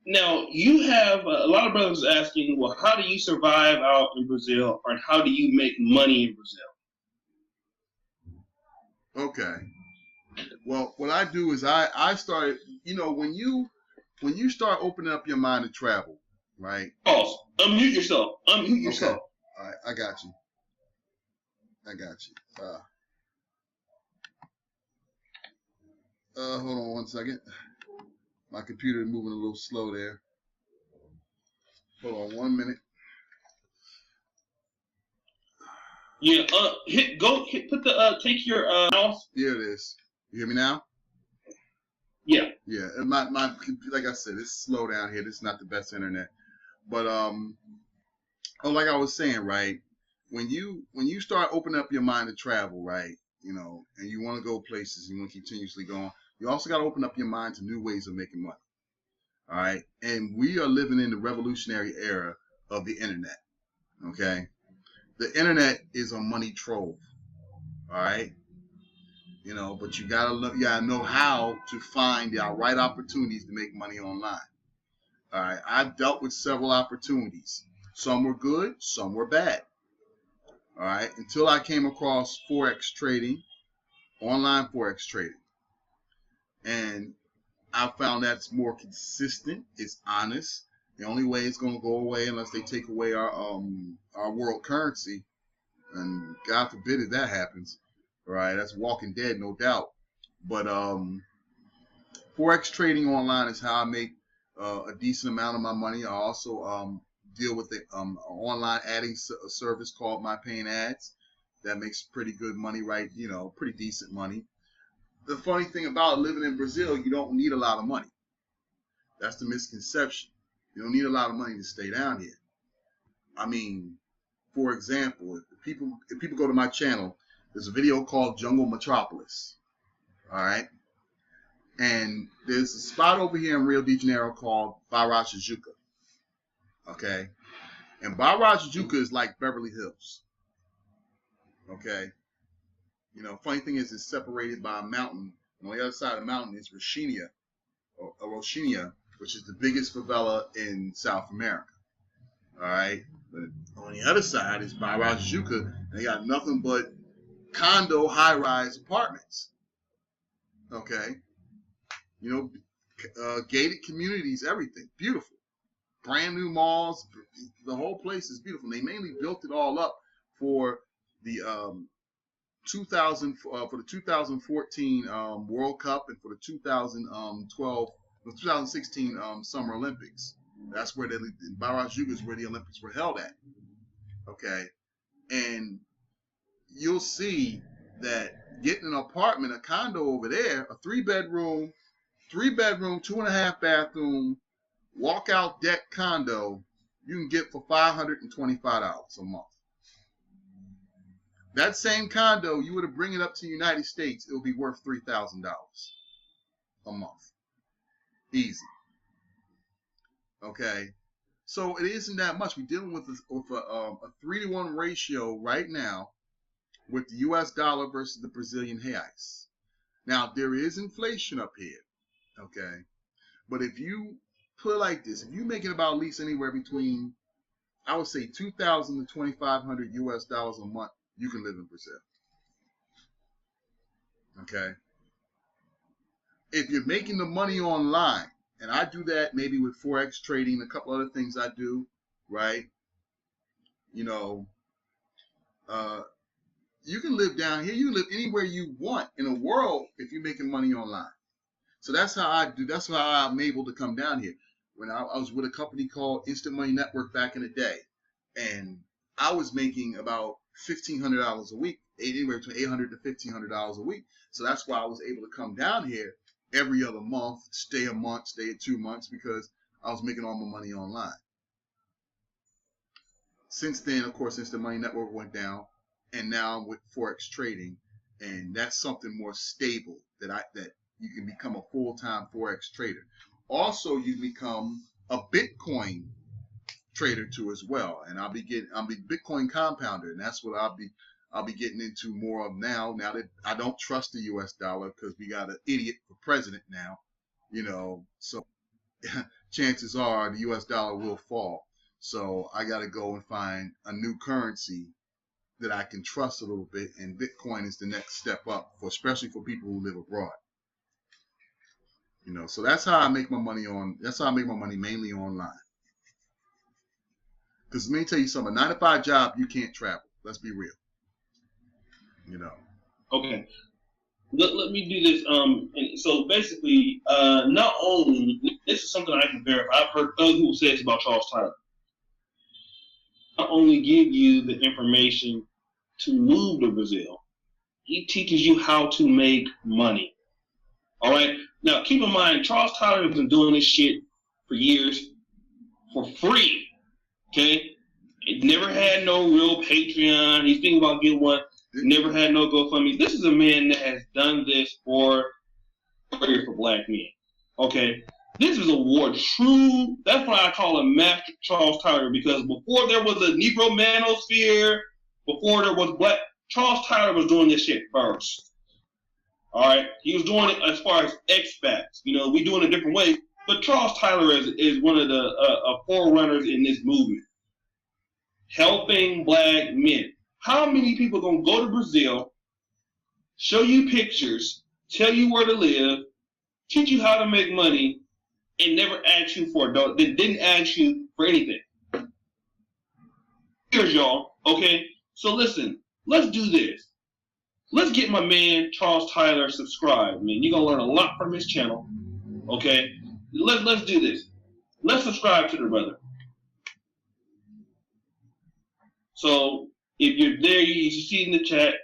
Now, you have a lot of brothers asking, well, how do you survive out in Brazil, or how do you make money in Brazil? Okay. Well, what I do is I started, when you start opening up your mind to travel, right? Pause. Unmute yourself. Unmute yourself. Okay. All right, I got you. Hold on one second. My computer is moving a little slow there. Hold on 1 minute. Yeah, take your mouse. Here it is. You hear me now? Yeah. Yeah, and my like I said, it's slow down here. This is not the best internet. But like I was saying, right? When you start opening up your mind to travel, right? And you want to go places, you want to continuously go on. You also got to open up your mind to new ways of making money. All right, and we are living in the revolutionary era of the internet. Okay, the internet is a money trove. All right, but you gotta know how to find the right opportunities to make money online. All right, I've dealt with several opportunities. Some were good, some were bad. All right, until I came across Forex trading, online Forex trading, and I found that's more consistent. It's honest. The only way it's going to go away unless they take away our world currency, and God forbid if that happens. Right? That's Walking Dead, no doubt. But Forex trading online is how I make a decent amount of my money. I also deal with the online adding service called My Paying Ads. That makes pretty good money, right? Pretty decent money. The funny thing about living in Brazil, you don't need a lot of money. That's the misconception. You don't need a lot of money to stay down here. I mean, for example, if people go to my channel, there's a video called Jungle Metropolis. All right? And there's a spot over here in Rio de Janeiro called Barra Tijuca. Okay? And Barra Tijuca is like Beverly Hills. Okay? Funny thing is it's separated by a mountain. And on the other side of the mountain is Rocinha, which is the biggest favela in South America. All right? But on the other side is Barra Tijuca, and they got nothing but condo high-rise apartments. Okay? Gated communities, everything. Beautiful. Brand new malls. The whole place is beautiful. And they mainly built it all up for the 2014 World Cup and for the 2016 Summer Olympics. That's where Barra Tijuca is where the Olympics were held at. Okay, and you'll see that getting an apartment, a condo over there, a three bedroom, 2.5 bathroom, walkout deck condo, you can get for $525 a month. That same condo, you were to bring it up to the United States, it will be worth $3,000 a month. Easy. Okay. So it isn't that much. We're dealing with a 3-to-1 ratio right now with the U.S. dollar versus the Brazilian reais. Now, there is inflation up here. Okay. But if you put it like this, if you're making about at least anywhere between, I would say, $2,000 to $2,500 U.S. dollars a month, you can live in Brazil. Okay. If you're making the money online, and I do that maybe with Forex trading, a couple other things I do, right? You can live down here. You can live anywhere you want in the world if you're making money online. So that's how I do. That's how I'm able to come down here. When I was with a company called Instant Money Network back in the day, and I was making about $1,500 a week, anywhere between $800 to $1,500 a week. So that's why I was able to come down here every other month, stay a month, stay 2 months, because I was making all my money online. Since then, of course, Instant Money Network went down, and now I'm with Forex trading, and that's something more stable that you can become a full-time Forex trader. Also, you become a Bitcoin trader too as well, and I'll be Bitcoin compounder, and that's what I'll be getting into more of now. Now that I don't trust the U.S. dollar because we got an idiot for president now, so chances are the U.S. dollar will fall. So I got to go and find a new currency that I can trust a little bit, and Bitcoin is the next step up especially for people who live abroad. So that's how I make my money mainly online. Because let me tell you something, a 9-to-5 job, you can't travel. Let's be real. Okay. Let me do this. And so basically, not only, this is something I can verify. I've heard other people say this about Charles Tyler. Not only give you the information to move to Brazil, he teaches you how to make money. All right. Now, keep in mind, Charles Tyler has been doing this shit for years for free. Okay. It never had no real Patreon. He's thinking about getting one. Never had no GoFundMe. This is a man that has done this for black men. Okay. This is a war true. That's why I call him Master Charles Tyler, because before there was a Negro manosphere, before there was black, Charles Tyler was doing this shit first. All right, he was doing it as far as expats. We do it a different way, but Charles Tyler is one of the forerunners in this movement, helping black men. How many people gonna go to Brazil, show you pictures, tell you where to live, teach you how to make money, and never ask you for didn't ask you for anything? Here's y'all. Okay, so listen, let's do this. Let's get my man Charles Tyler subscribed, man. You're gonna learn a lot from his channel. Okay? Let's do this. Let's subscribe to the brother. So if you're there, you see in the chat,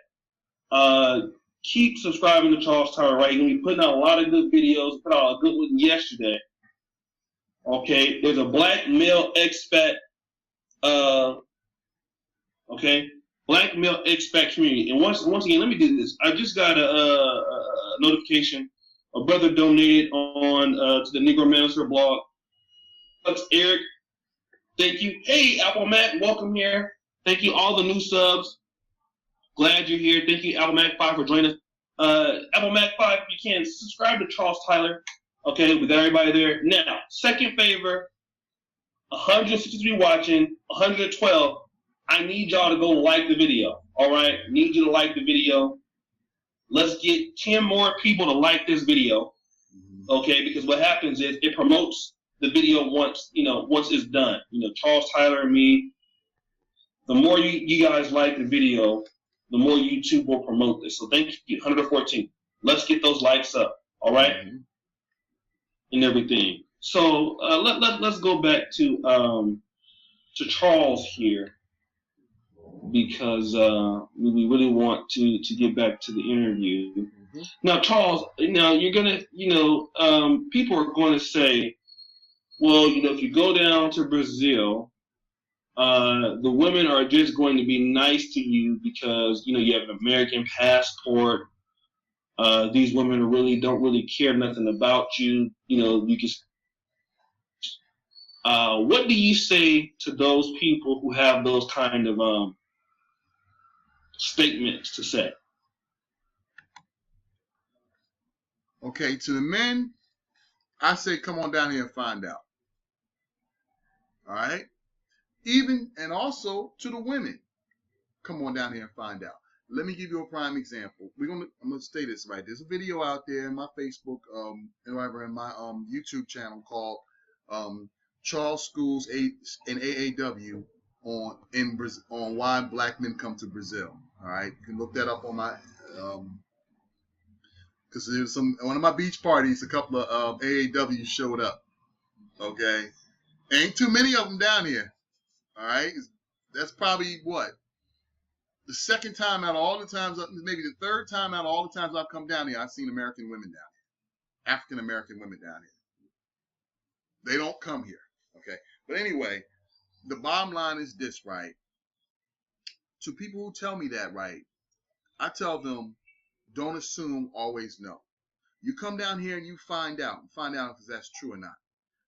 keep subscribing to Charles Tyler, right? He's gonna be putting out a lot of good videos, put out a good one yesterday. Okay, there's a black male expat, black male expat community. And once again, let me do this. I just got a notification. A brother donated on to the Negro Manosphere blog. Thanks, Eric. Thank you. Hey, Apple Mac, welcome here. Thank you, all the new subs. Glad you're here. Thank you, Apple Mac 5, for joining us. Apple Mac 5, you can subscribe to Charles Tyler. Okay, we got everybody there. Now, second favor, 163 watching, 112. I need y'all to go like the video. All right, I need you to like the video. Let's get 10 more people to like this video. Okay, because what happens is it promotes the video once it's done. Charles Tyler and me. The more you guys like the video, the more YouTube will promote this. So thank you, 114. Let's get those likes up. All right, and everything. So let's go back to Charles here, because we really want to get back to the interview. Now, Charles, you're gonna, people are going to say, well, if you go down to Brazil, the women are just going to be nice to you because you have an American passport. These women don't really care nothing about you. You can. What do you say to those people who have those kind of statements to say? Okay, to the men, I say come on down here and find out. All right? And also to the women, come on down here and find out. Let me give you a prime example. I'm gonna say this right. There's a video out there in my Facebook, in my YouTube channel called Charles Schools and AAW on why black men come to Brazil. All right, you can look that up on my because there's one of my beach parties, a couple of AAW showed up. Okay, ain't too many of them down here. All right, that's probably the second time out of all the times, maybe the third time out of all the times I've come down here, I've seen American women down here, African American women down here. They don't come here. Okay, but anyway, the bottom line is this, right? To people who tell me that, right, I tell them, don't assume, always know. You come down here and you find out if that's true or not.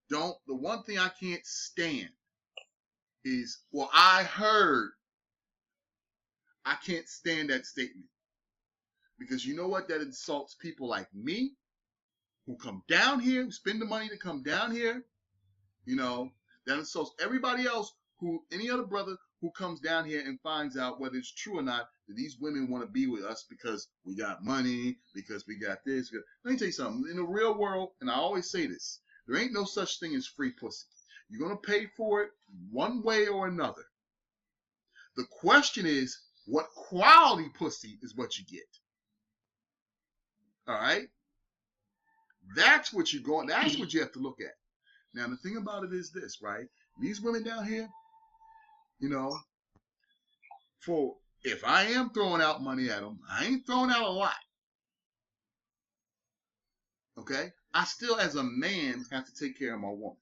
The one thing I can't stand is, well, I heard. I can't stand that statement. Because you know what? That insults people like me who come down here, who spend the money to come down here. You know, that insults everybody else any other brother who comes down here and finds out whether it's true or not that these women want to be with us because we got money, because we got this. Let me tell you something. In the real world, and I always say this, there ain't no such thing as free pussy. You're going to pay for it one way or another. The question is, what quality pussy is what you get? All right? That's what you have to look at. Now, the thing about it is this, right? These women down here, you know, if I am throwing out money at them, I ain't throwing out a lot. Okay? I still, as a man, have to take care of my woman.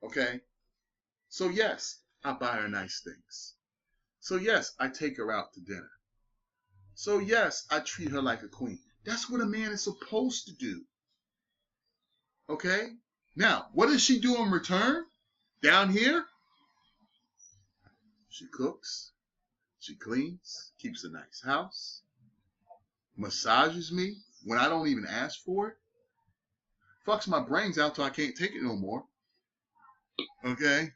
Okay? So, yes, I buy her nice things. So, yes, I take her out to dinner. So, yes, I treat her like a queen. That's what a man is supposed to do. Okay? Now, what does she do in return? Down here, she cooks, she cleans, keeps a nice house, massages me when I don't even ask for it, fucks my brains out till I can't take it no more. Okay?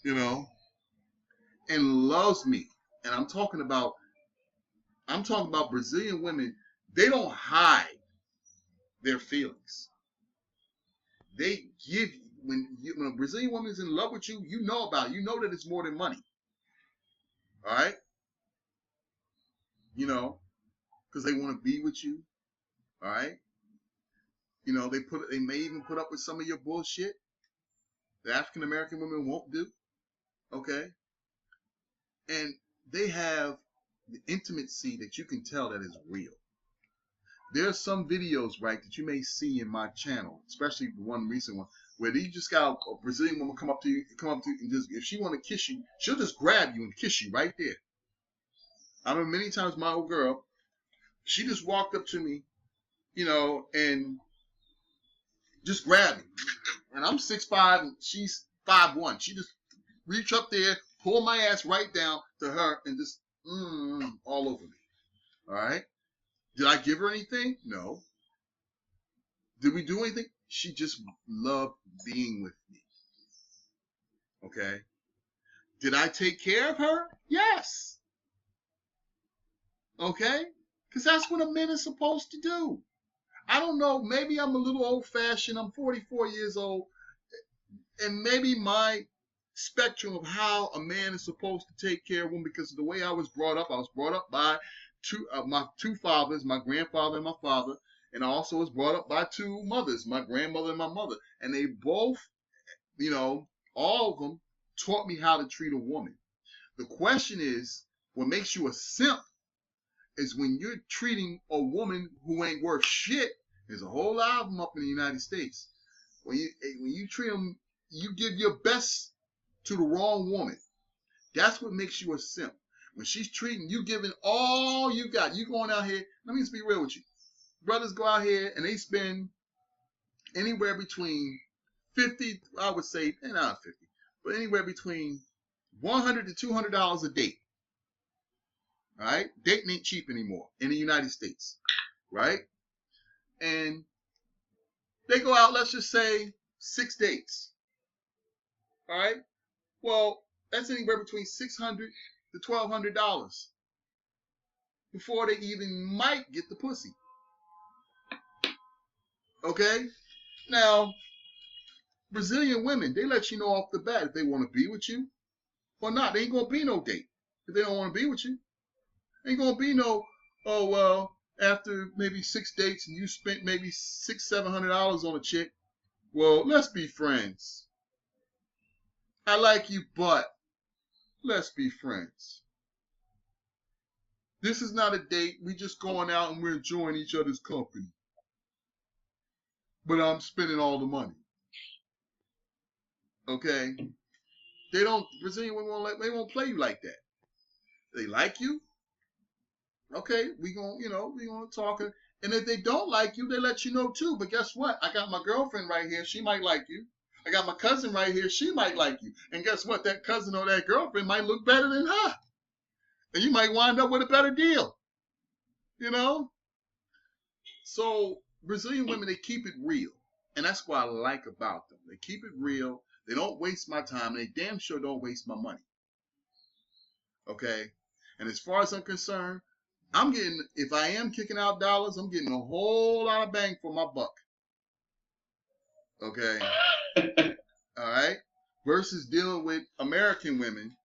You know, and loves me. And I'm talking about Brazilian women. They don't hide their feelings. They give you, when a Brazilian woman is in love with you, you know about it. You know that it's more than money. All right? You know, because they want to be with you. All right? You know, they may even put up with some of your bullshit that African American women won't do. Okay? And they have the intimacy that you can tell that is real. There are some videos, right, that you may see in my channel, especially the one recent one, where you just got a Brazilian woman come up to you, and just, if she want to kiss you, she'll just grab you and kiss you right there. I remember many times my old girl, she just walked up to me, you know, and just grabbed me. And I'm 6'5", and she's 5'1". She just reached up there, pulled my ass right down to her, and just all over me. All right? Did I give her anything? No. Did we do anything? She just loved being with me. Okay? Did I take care of her? Yes. Okay? Because that's what a man is supposed to do. I don't know. Maybe I'm a little old-fashioned. I'm 44 years old. And maybe my spectrum of how a man is supposed to take care of women, because of the way I was brought up by my two fathers, my grandfather and my father, and I also was brought up by two mothers, my grandmother and my mother. And they both, you know, all of them taught me how to treat a woman. The question is, what makes you a simp is when you're treating a woman who ain't worth shit. There's a whole lot of them up in the United States. When you treat them, you give your best to the wrong woman. That's what makes you a simp. When she's treating you, giving all you got, you going out here. Let me just be real with you. Brothers go out here and they spend anywhere between 50, I would say, not 50, but anywhere between $100 to $200 a date. All right? Dating ain't cheap anymore in the United States. Right? And they go out, let's just say, 6 dates. All right? Well, that's anywhere between $600 to $1,200 before they even might get the pussy. Okay? Now, Brazilian women, they let you know off the bat if they want to be with you or not. They ain't going to be no date if they don't want to be with you. Ain't going to be no, oh, well, after maybe 6 dates and you spent maybe $600-700 on a chick, well, let's be friends. I like you, but let's be friends. This is not a date. We just going out and we're enjoying each other's company. But I'm spending all the money. Okay? Brazilian women won't play you like that. They like you. Okay, we gonna talk. And if they don't like you, they let you know too. But guess what? I got my girlfriend right here. She might like you. I got my cousin right here. She might like you. And guess what? That cousin or that girlfriend might look better than her. And you might wind up with a better deal. You know? So Brazilian women, they keep it real. And that's what I like about them. They keep it real. They don't waste my time. They damn sure don't waste my money. Okay? And as far as I'm concerned, I'm getting, if I am kicking out dollars, I'm getting a whole lot of bang for my buck. Okay? All right? Versus dealing with American women,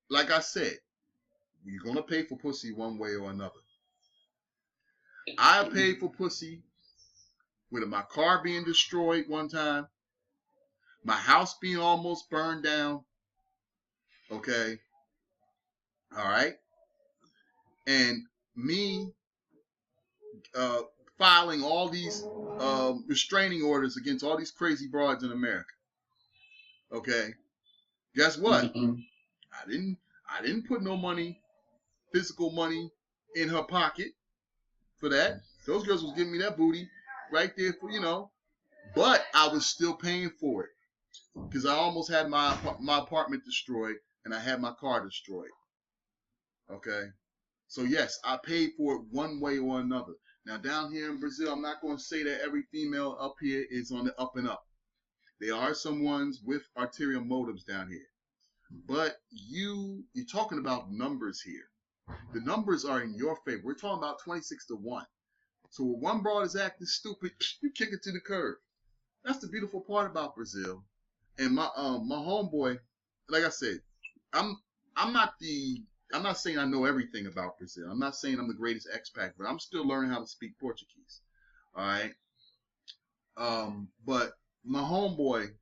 like I said, you're going to pay for pussy one way or another. I paid for pussy with my car being destroyed one time, my house being almost burned down. Okay? All right? And me filing all these restraining orders against all these crazy broads in America. Okay? Guess what? Mm-hmm. I didn't put no money, physical money, in her pocket for that. Those girls was giving me that booty right there for, you know. But I was still paying for it because I almost had my apartment destroyed and I had my car destroyed. Okay? So yes, I paid for it one way or another. Now down here in Brazil, I'm not going to say that every female up here is on the up and up. There are some ones with ulterior motives down here. But you're talking about numbers here. The numbers are in your favor. We're talking about 26-1. So when one broad is acting stupid, you kick it to the curb. That's the beautiful part about Brazil. And my homeboy, like I said, I'm not saying I know everything about Brazil. I'm not saying I'm the greatest expat, but I'm still learning how to speak Portuguese. All right. But my homeboy,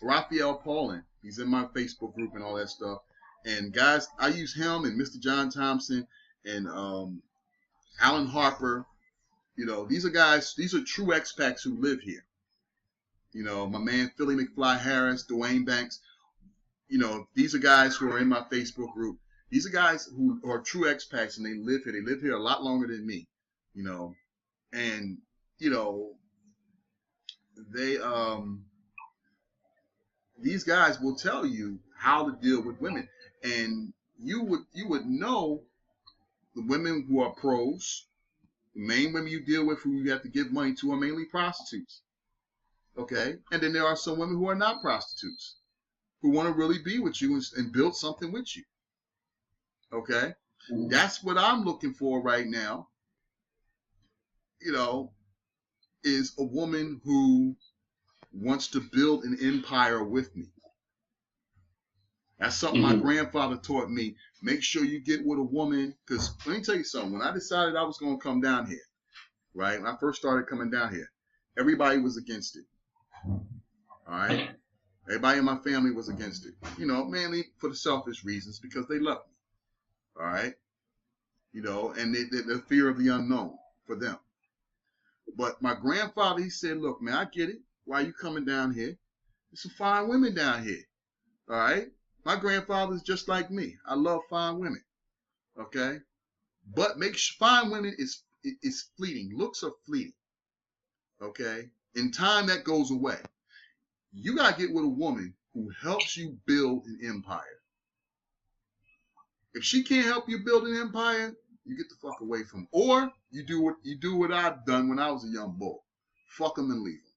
Rafael Paulin, he's in my Facebook group and all that stuff. And guys, I use him and Mr. John Thompson and Alan Harper. You know, these are true expats who live here. You know, my man Philly McFly Harris, Dwayne Banks. You know, these are guys who are in my Facebook group. These are guys who are true expats and they live here. They live here a lot longer than me. You know, and you know, they these guys will tell you how to deal with women, and you would know the women who are pros. The main women you deal with who you have to give money to are mainly prostitutes. Okay? And then there are some women who are not prostitutes, who want to really be with you and build something with you. Okay? Mm-hmm. That's what I'm looking for right now, you know, is a woman who wants to build an empire with me. That's something my grandfather taught me. Make sure you get with a woman, because let me tell you something. When I decided I was going to come down here, right, when I first started coming down here, everybody was against it. All right? Everybody in my family was against it. You know, mainly for the selfish reasons, because they love me. All right? You know, and the fear of the unknown for them. But my grandfather, he said, look, man, I get it. Why are you coming down here? There's some fine women down here. All right? My grandfather's just like me. I love fine women. Okay? But fine women is fleeting. Looks are fleeting. Okay? In time, that goes away. You got to get with a woman who helps you build an empire. If she can't help you build an empire, you get the fuck away from her. Or you do what I've done when I was a young boy. Fuck them and leave them.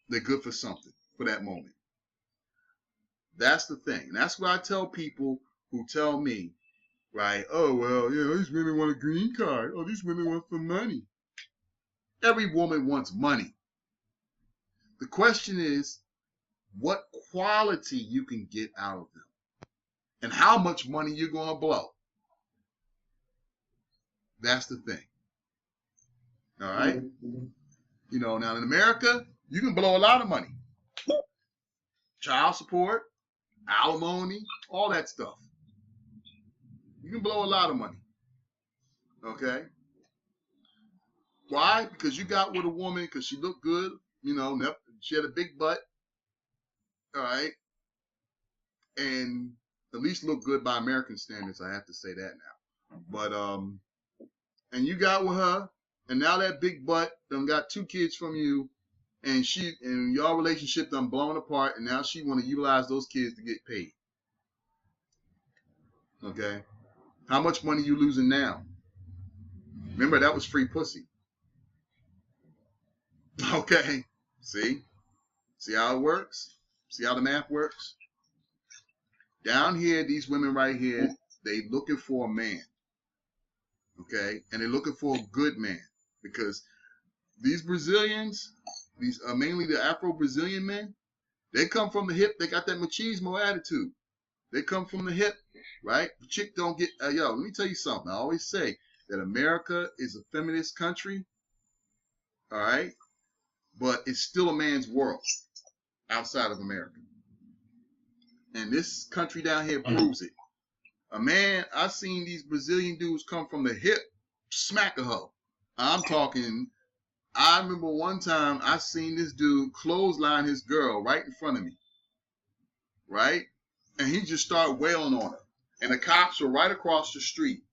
They're good for something, for that moment. That's the thing. And that's what I tell people who tell me, right, oh, well, you know, these women want a green card. Oh, these women want some money. Every woman wants money. The question is, what quality you can get out of them and how much money you're going to blow. That's the thing. All right? Mm-hmm. You know, now in America, you can blow a lot of money. Child support, alimony, all that stuff. You can blow a lot of money. Okay? Why? Because you got with a woman because she looked good. You know, she had a big butt. All right? And at least looked good by American standards. I have to say that now. But, and you got with her, and now that big butt done got 2 kids from you, and your relationship done blown apart, and now she want to utilize those kids to get paid. Okay, how much money you losing now? Remember, that was free pussy. Okay, see how it works? See how the math works? Down here, these women right here, they looking for a man. Okay, and they're looking for a good man, because these Brazilians, these mainly the Afro-Brazilian men, they come from the hip. They got that machismo attitude. They come from the hip, right? The chick don't get, let me tell you something. I always say that America is a feminist country, all right? But it's still a man's world outside of America. And this country down here proves it. A man, I've seen these Brazilian dudes come from the hip, smack a hoe. I'm talking, I remember one time I seen this dude clothesline his girl right in front of me, right? And he just started wailing on her. And the cops were right across the street.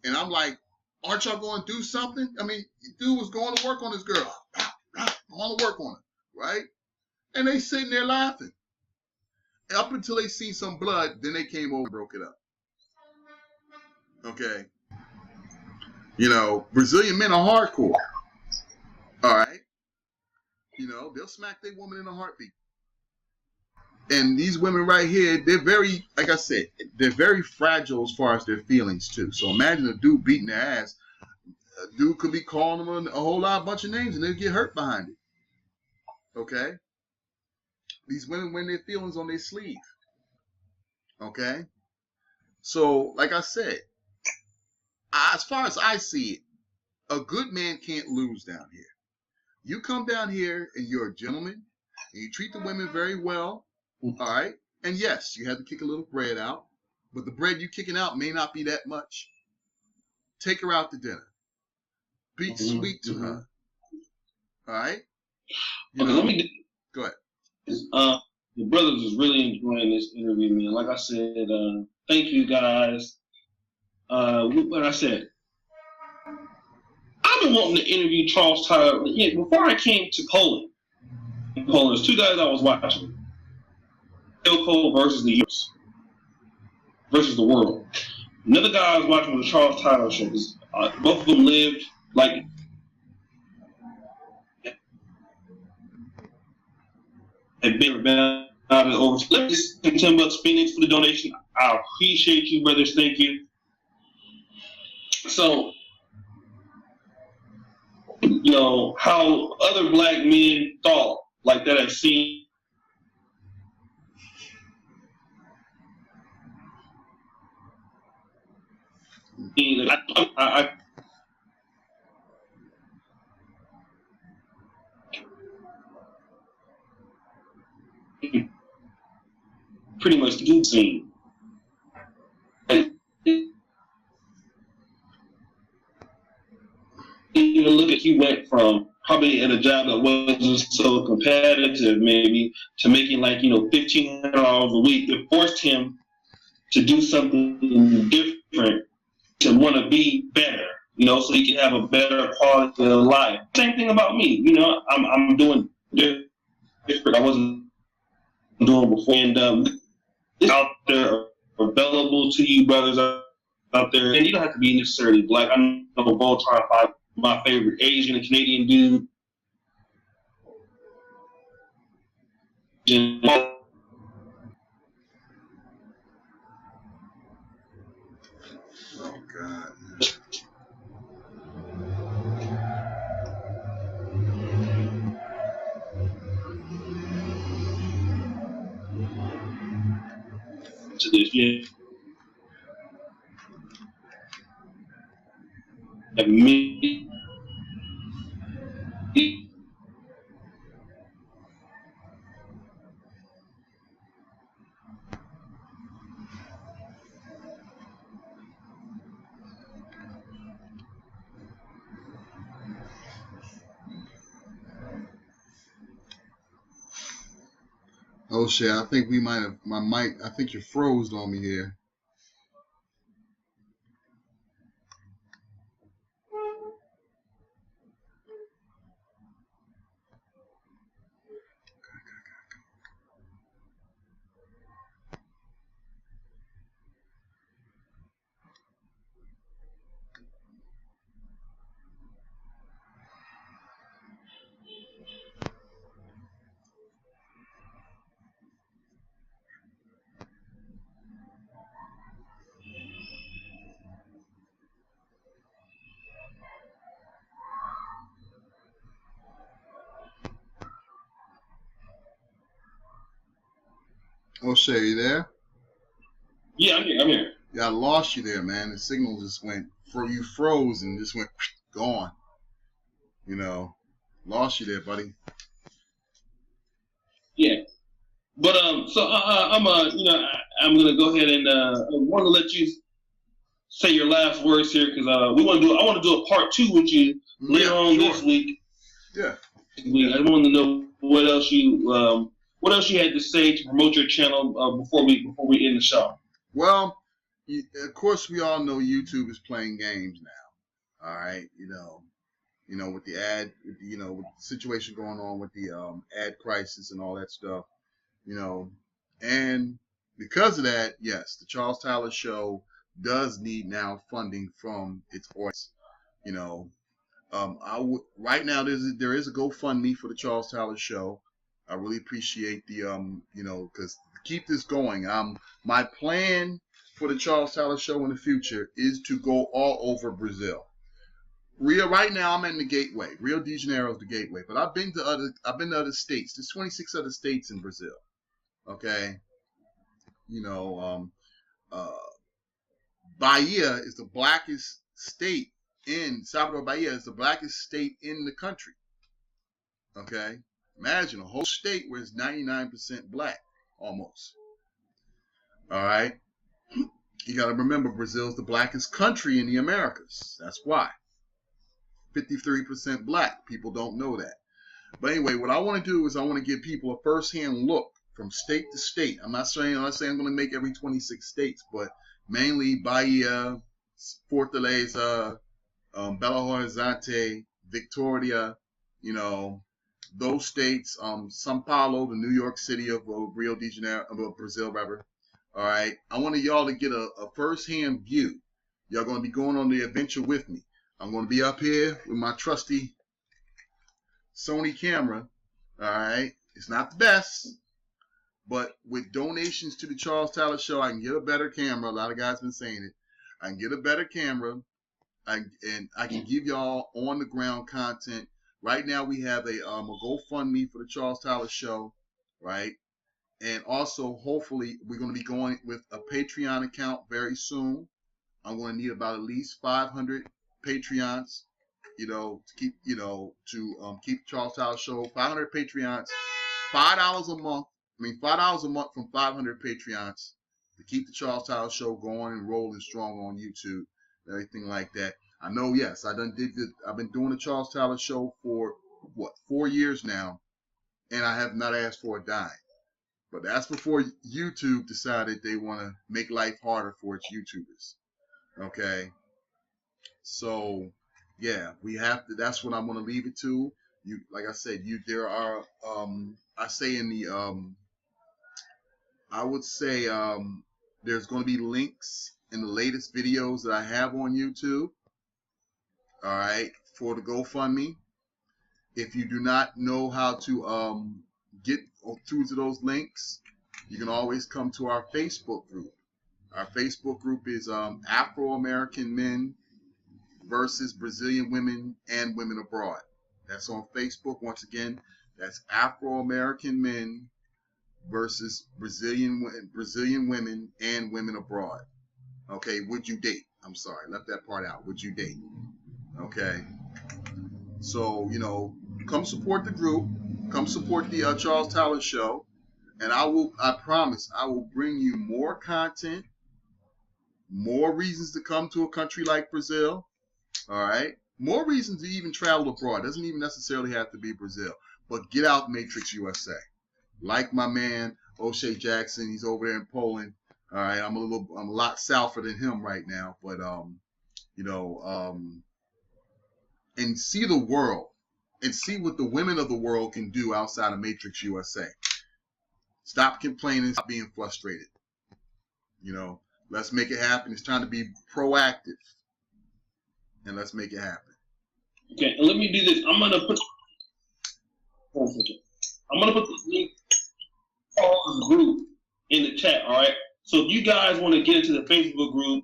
And I'm like, aren't y'all going to do something? I mean, dude was going to work on his girl. Going to work on her, right? And they sitting there laughing. Up until they seen some blood, then they came over and broke it up. Okay. Brazilian men are hardcore. All right. They'll smack their woman in a heartbeat. And these women right here, they're very, like I said, they're very fragile as far as their feelings too. So imagine a dude beating their ass. A dude could be calling them a whole bunch of names and they'll get hurt behind it. Okay? These women wear their feelings on their sleeve. Okay? So, like I said, as far as I see it, a good man can't lose down here. You come down here and you're a gentleman and you treat the women very well. All right. And yes, you have to kick a little bread out, but the bread you're kicking out may not be that much. Take her out to dinner. Be sweet to her. All right. Go ahead. The brothers is really enjoying this interview, man. Like I said, thank you guys. What I said, I've been wanting to interview Charles Tyler. Yeah, before I came to Poland. There's two guys I was watching. Cole versus the US versus the world. Another guy I was watching was the Charles Tyler show. Both of them lived like had been about it over. Let me just $10 Phoenix for the donation. I appreciate you, brothers. Thank you. So, how other black men thought like that I've seen. I pretty much the scene. Even look at, he went from probably at a job that wasn't so competitive maybe to making like $1,500 a week. It forced him to do something different, to want to be better, so he can have a better quality of life. Same thing about me, I'm doing different. I wasn't doing before, and it's out there available to you brothers out there, and you don't have to be necessarily black. I know Voltron, my favorite Asian and Canadian dude. Oh God. To this, yeah. Me. Oshay, I think we might have my mic. I think you froze on me here. Oshay, you there? Yeah, I'm here. I'm here. Yeah, I lost you there, man. The signal just went, you froze and just went gone. You know, lost you there, buddy. Yeah. But so I'm gonna go ahead and I want to let you say your last words here because I want to do a part 2 with you later on this week. Yeah. I want to know what else you had to say to promote your channel before we end the show. Well, of course we all know YouTube is playing games now. All right, with the ad, with the situation going on with the ad crisis and all that stuff, and because of that, yes, the Charles Tyler Show does need now funding from its audience. Right now there is a GoFundMe for the Charles Tyler Show. I really appreciate the because to keep this going, my plan for the Charles Tyler Show in the future is to go all over Brazil. Right now I'm in the gateway. Rio de Janeiro is the gateway, but I've been to other states. There's 26 other states in Brazil. Okay, Bahia is the blackest state in Salvador. Bahia is the blackest state in the country. Okay, imagine a whole state where it's 99% black, almost. All right, you got to remember Brazil is the blackest country in the Americas. That's why 53% black. People don't know that. But anyway, what I want to do is I want to give people a first-hand look from state to state. I'm not saying I'm going to make every 26 states, but mainly Bahia, Fortaleza, Belo Horizonte, Victoria, those states, São Paulo, the New York City of Rio de Janeiro, of Brazil, rather. All right, I wanted y'all to get a first-hand view. Y'all going to be going on the adventure with me. I'm going to be up here with my trusty Sony camera. All right, it's not the best, but with donations to the Charles Tyler Show, I can get a better camera. A lot of guys been saying it. I can get a better camera, and I can give y'all on the ground content. Right now, we have a GoFundMe for the Charles Tyler Show, right? And also, hopefully, we're going to be going with a Patreon account very soon. I'm going to need about at least 500 Patreons, to keep, keep Charles Tyler Show. 500 Patreons, $5 a month. $5 a month from 500 Patreons to keep the Charles Tyler Show going and rolling strong on YouTube, and everything like that. I know, yes, I've been doing the Charles Tyler Show for 4 years now, and I have not asked for a dime. But that's before YouTube decided they want to make life harder for its YouTubers. Okay, so yeah, we have to. That's what I'm going to leave it to you. Like I said, there are. I say in the. I would say there's going to be links in the latest videos that I have on YouTube. All right, for the GoFundMe. If you do not know how to get through to those links, you can always come to our Facebook group. Our Facebook group is Afro-American Men versus Brazilian Women and Women Abroad. That's on Facebook. Once again, that's Afro-American Men versus Brazilian women and women abroad. Okay, would you date? I'm sorry, left that part out. Would you date? Okay. So, come support the group. Come support the Charles Tyler Show. And I promise, I will bring you more content, more reasons to come to a country like Brazil. All right. More reasons to even travel abroad. Doesn't even necessarily have to be Brazil. But get out Matrix USA. Like my man Oshay Jackson, he's over there in Poland. All right, I'm a lot souther than him right now, but and see the world and see what the women of the world can do outside of Matrix USA. Stop complaining, stop being frustrated. Let's make it happen. It's time to be proactive, and let's make it happen. Okay, and let me do this. I'm gonna put this link for the group in the chat. All right. So if you guys want to get into the Facebook group,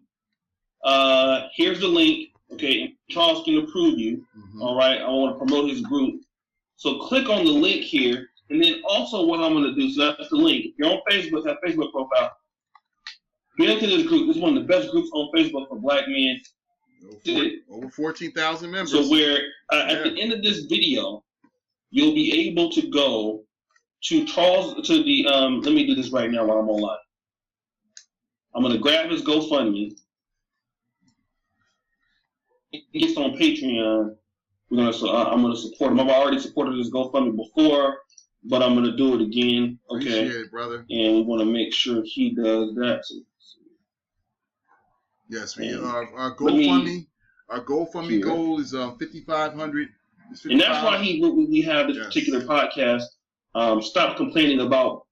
here's the link. Okay, Charles can approve you. Mm-hmm. All right. I want to promote his group. So click on the link here, And then also what I'm going to do, so that's the link. If you're on Facebook, that Facebook profile, get into this group. This is one of the best groups on Facebook for black men. Over 14,000 members. So where at the end of this video, you'll be able to go to Charles, to the, let me do this right now while I'm online. I'm going to grab his GoFundMe. He gets on Patreon. I'm gonna support him. I've already supported his GoFundMe before, but I'm gonna do it again. Okay, appreciate it, brother. And we want to make sure he does that. So, yes, our GoFundMe goal is 5,500. And that's why we have this particular podcast. Stop complaining about,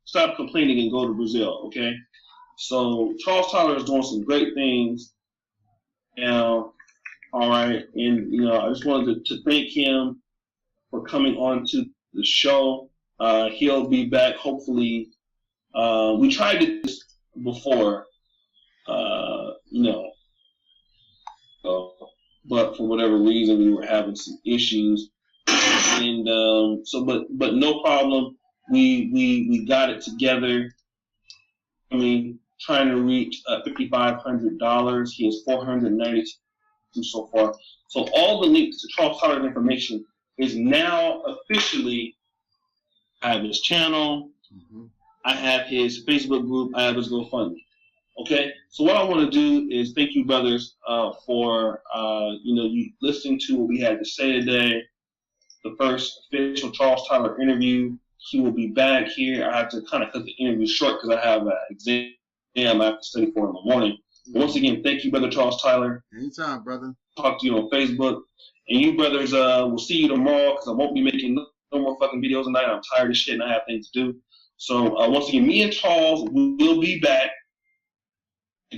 stop complaining and go to Brazil. Okay, so Charles Tyler is doing some great things now. All right, and I just wanted to thank him for coming on to the show. He'll be back hopefully. We tried this before, but for whatever reason we were having some issues, and but no problem. We got it together. I mean, trying to reach $5,500. He has 492 so far. So all the links to Charles Tyler's information is now officially. I have his channel. Mm-hmm. I have his Facebook group. I have his GoFundMe. Okay. So what I want to do is thank you, brothers, for you listening to what we had to say today. The first official Charles Tyler interview. He will be back here. I have to kind of cut the interview short because I have an exam I have to study for in the morning. Once again, thank you, Brother Charles Tyler. Anytime, brother. Talk to you on Facebook. And you brothers, we'll see you tomorrow because I won't be making no more fucking videos tonight. I'm tired of shit and I have things to do. So once again, me and Charles will be back.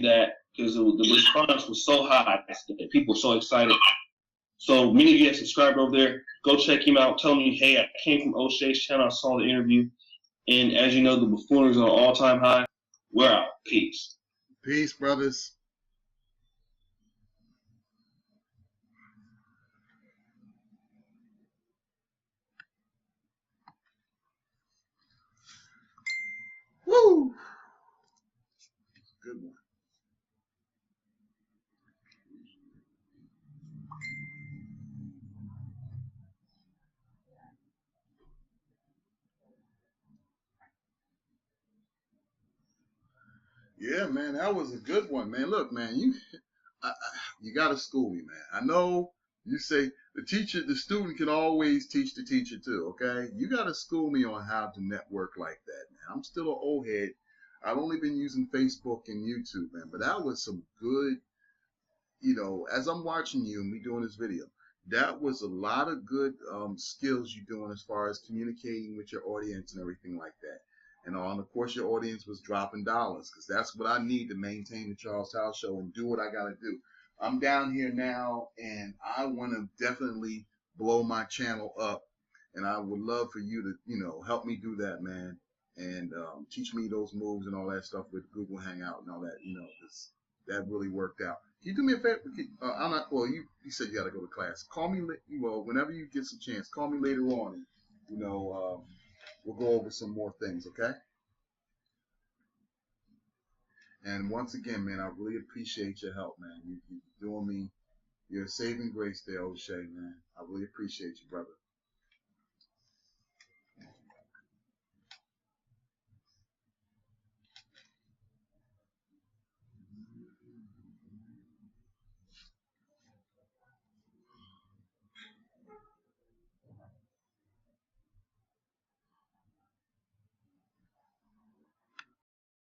That because the response was so high. People were so excited. So many of you have subscribed over there. Go check him out. Tell me, hey, I came from Oshay's channel. I saw the interview. And as you know, the buffoonery is on an all-time high. We're out. Peace. Peace, brothers. Woo! Good one. Yeah, man, that was a good one, man. Look, man, you gotta school me, man. I know you say the student can always teach the teacher too. Okay, you gotta school me on how to network like that, man. I'm still an old head. I've only been using Facebook and YouTube, man, but that was some good. As I'm watching you and we doing this video, that was a lot of good skills you're doing as far as communicating with your audience and everything like that. And of course, your audience was dropping dollars because that's what I need to maintain the Charles Tyler Show and do what I got to do. I'm down here now, and I want to definitely blow my channel up. And I would love for you to, help me do that, man, and teach me those moves and all that stuff with Google Hangout and all that, because that really worked out. Can you do me a favor? I'm not. Well, you said you got to go to class. Call me. Whenever you get some chance, call me later on. And, we'll go over some more things, okay? And once again, man, I really appreciate your help, man. You're doing me. You're a saving grace there, Oshay, man. I really appreciate you, brother.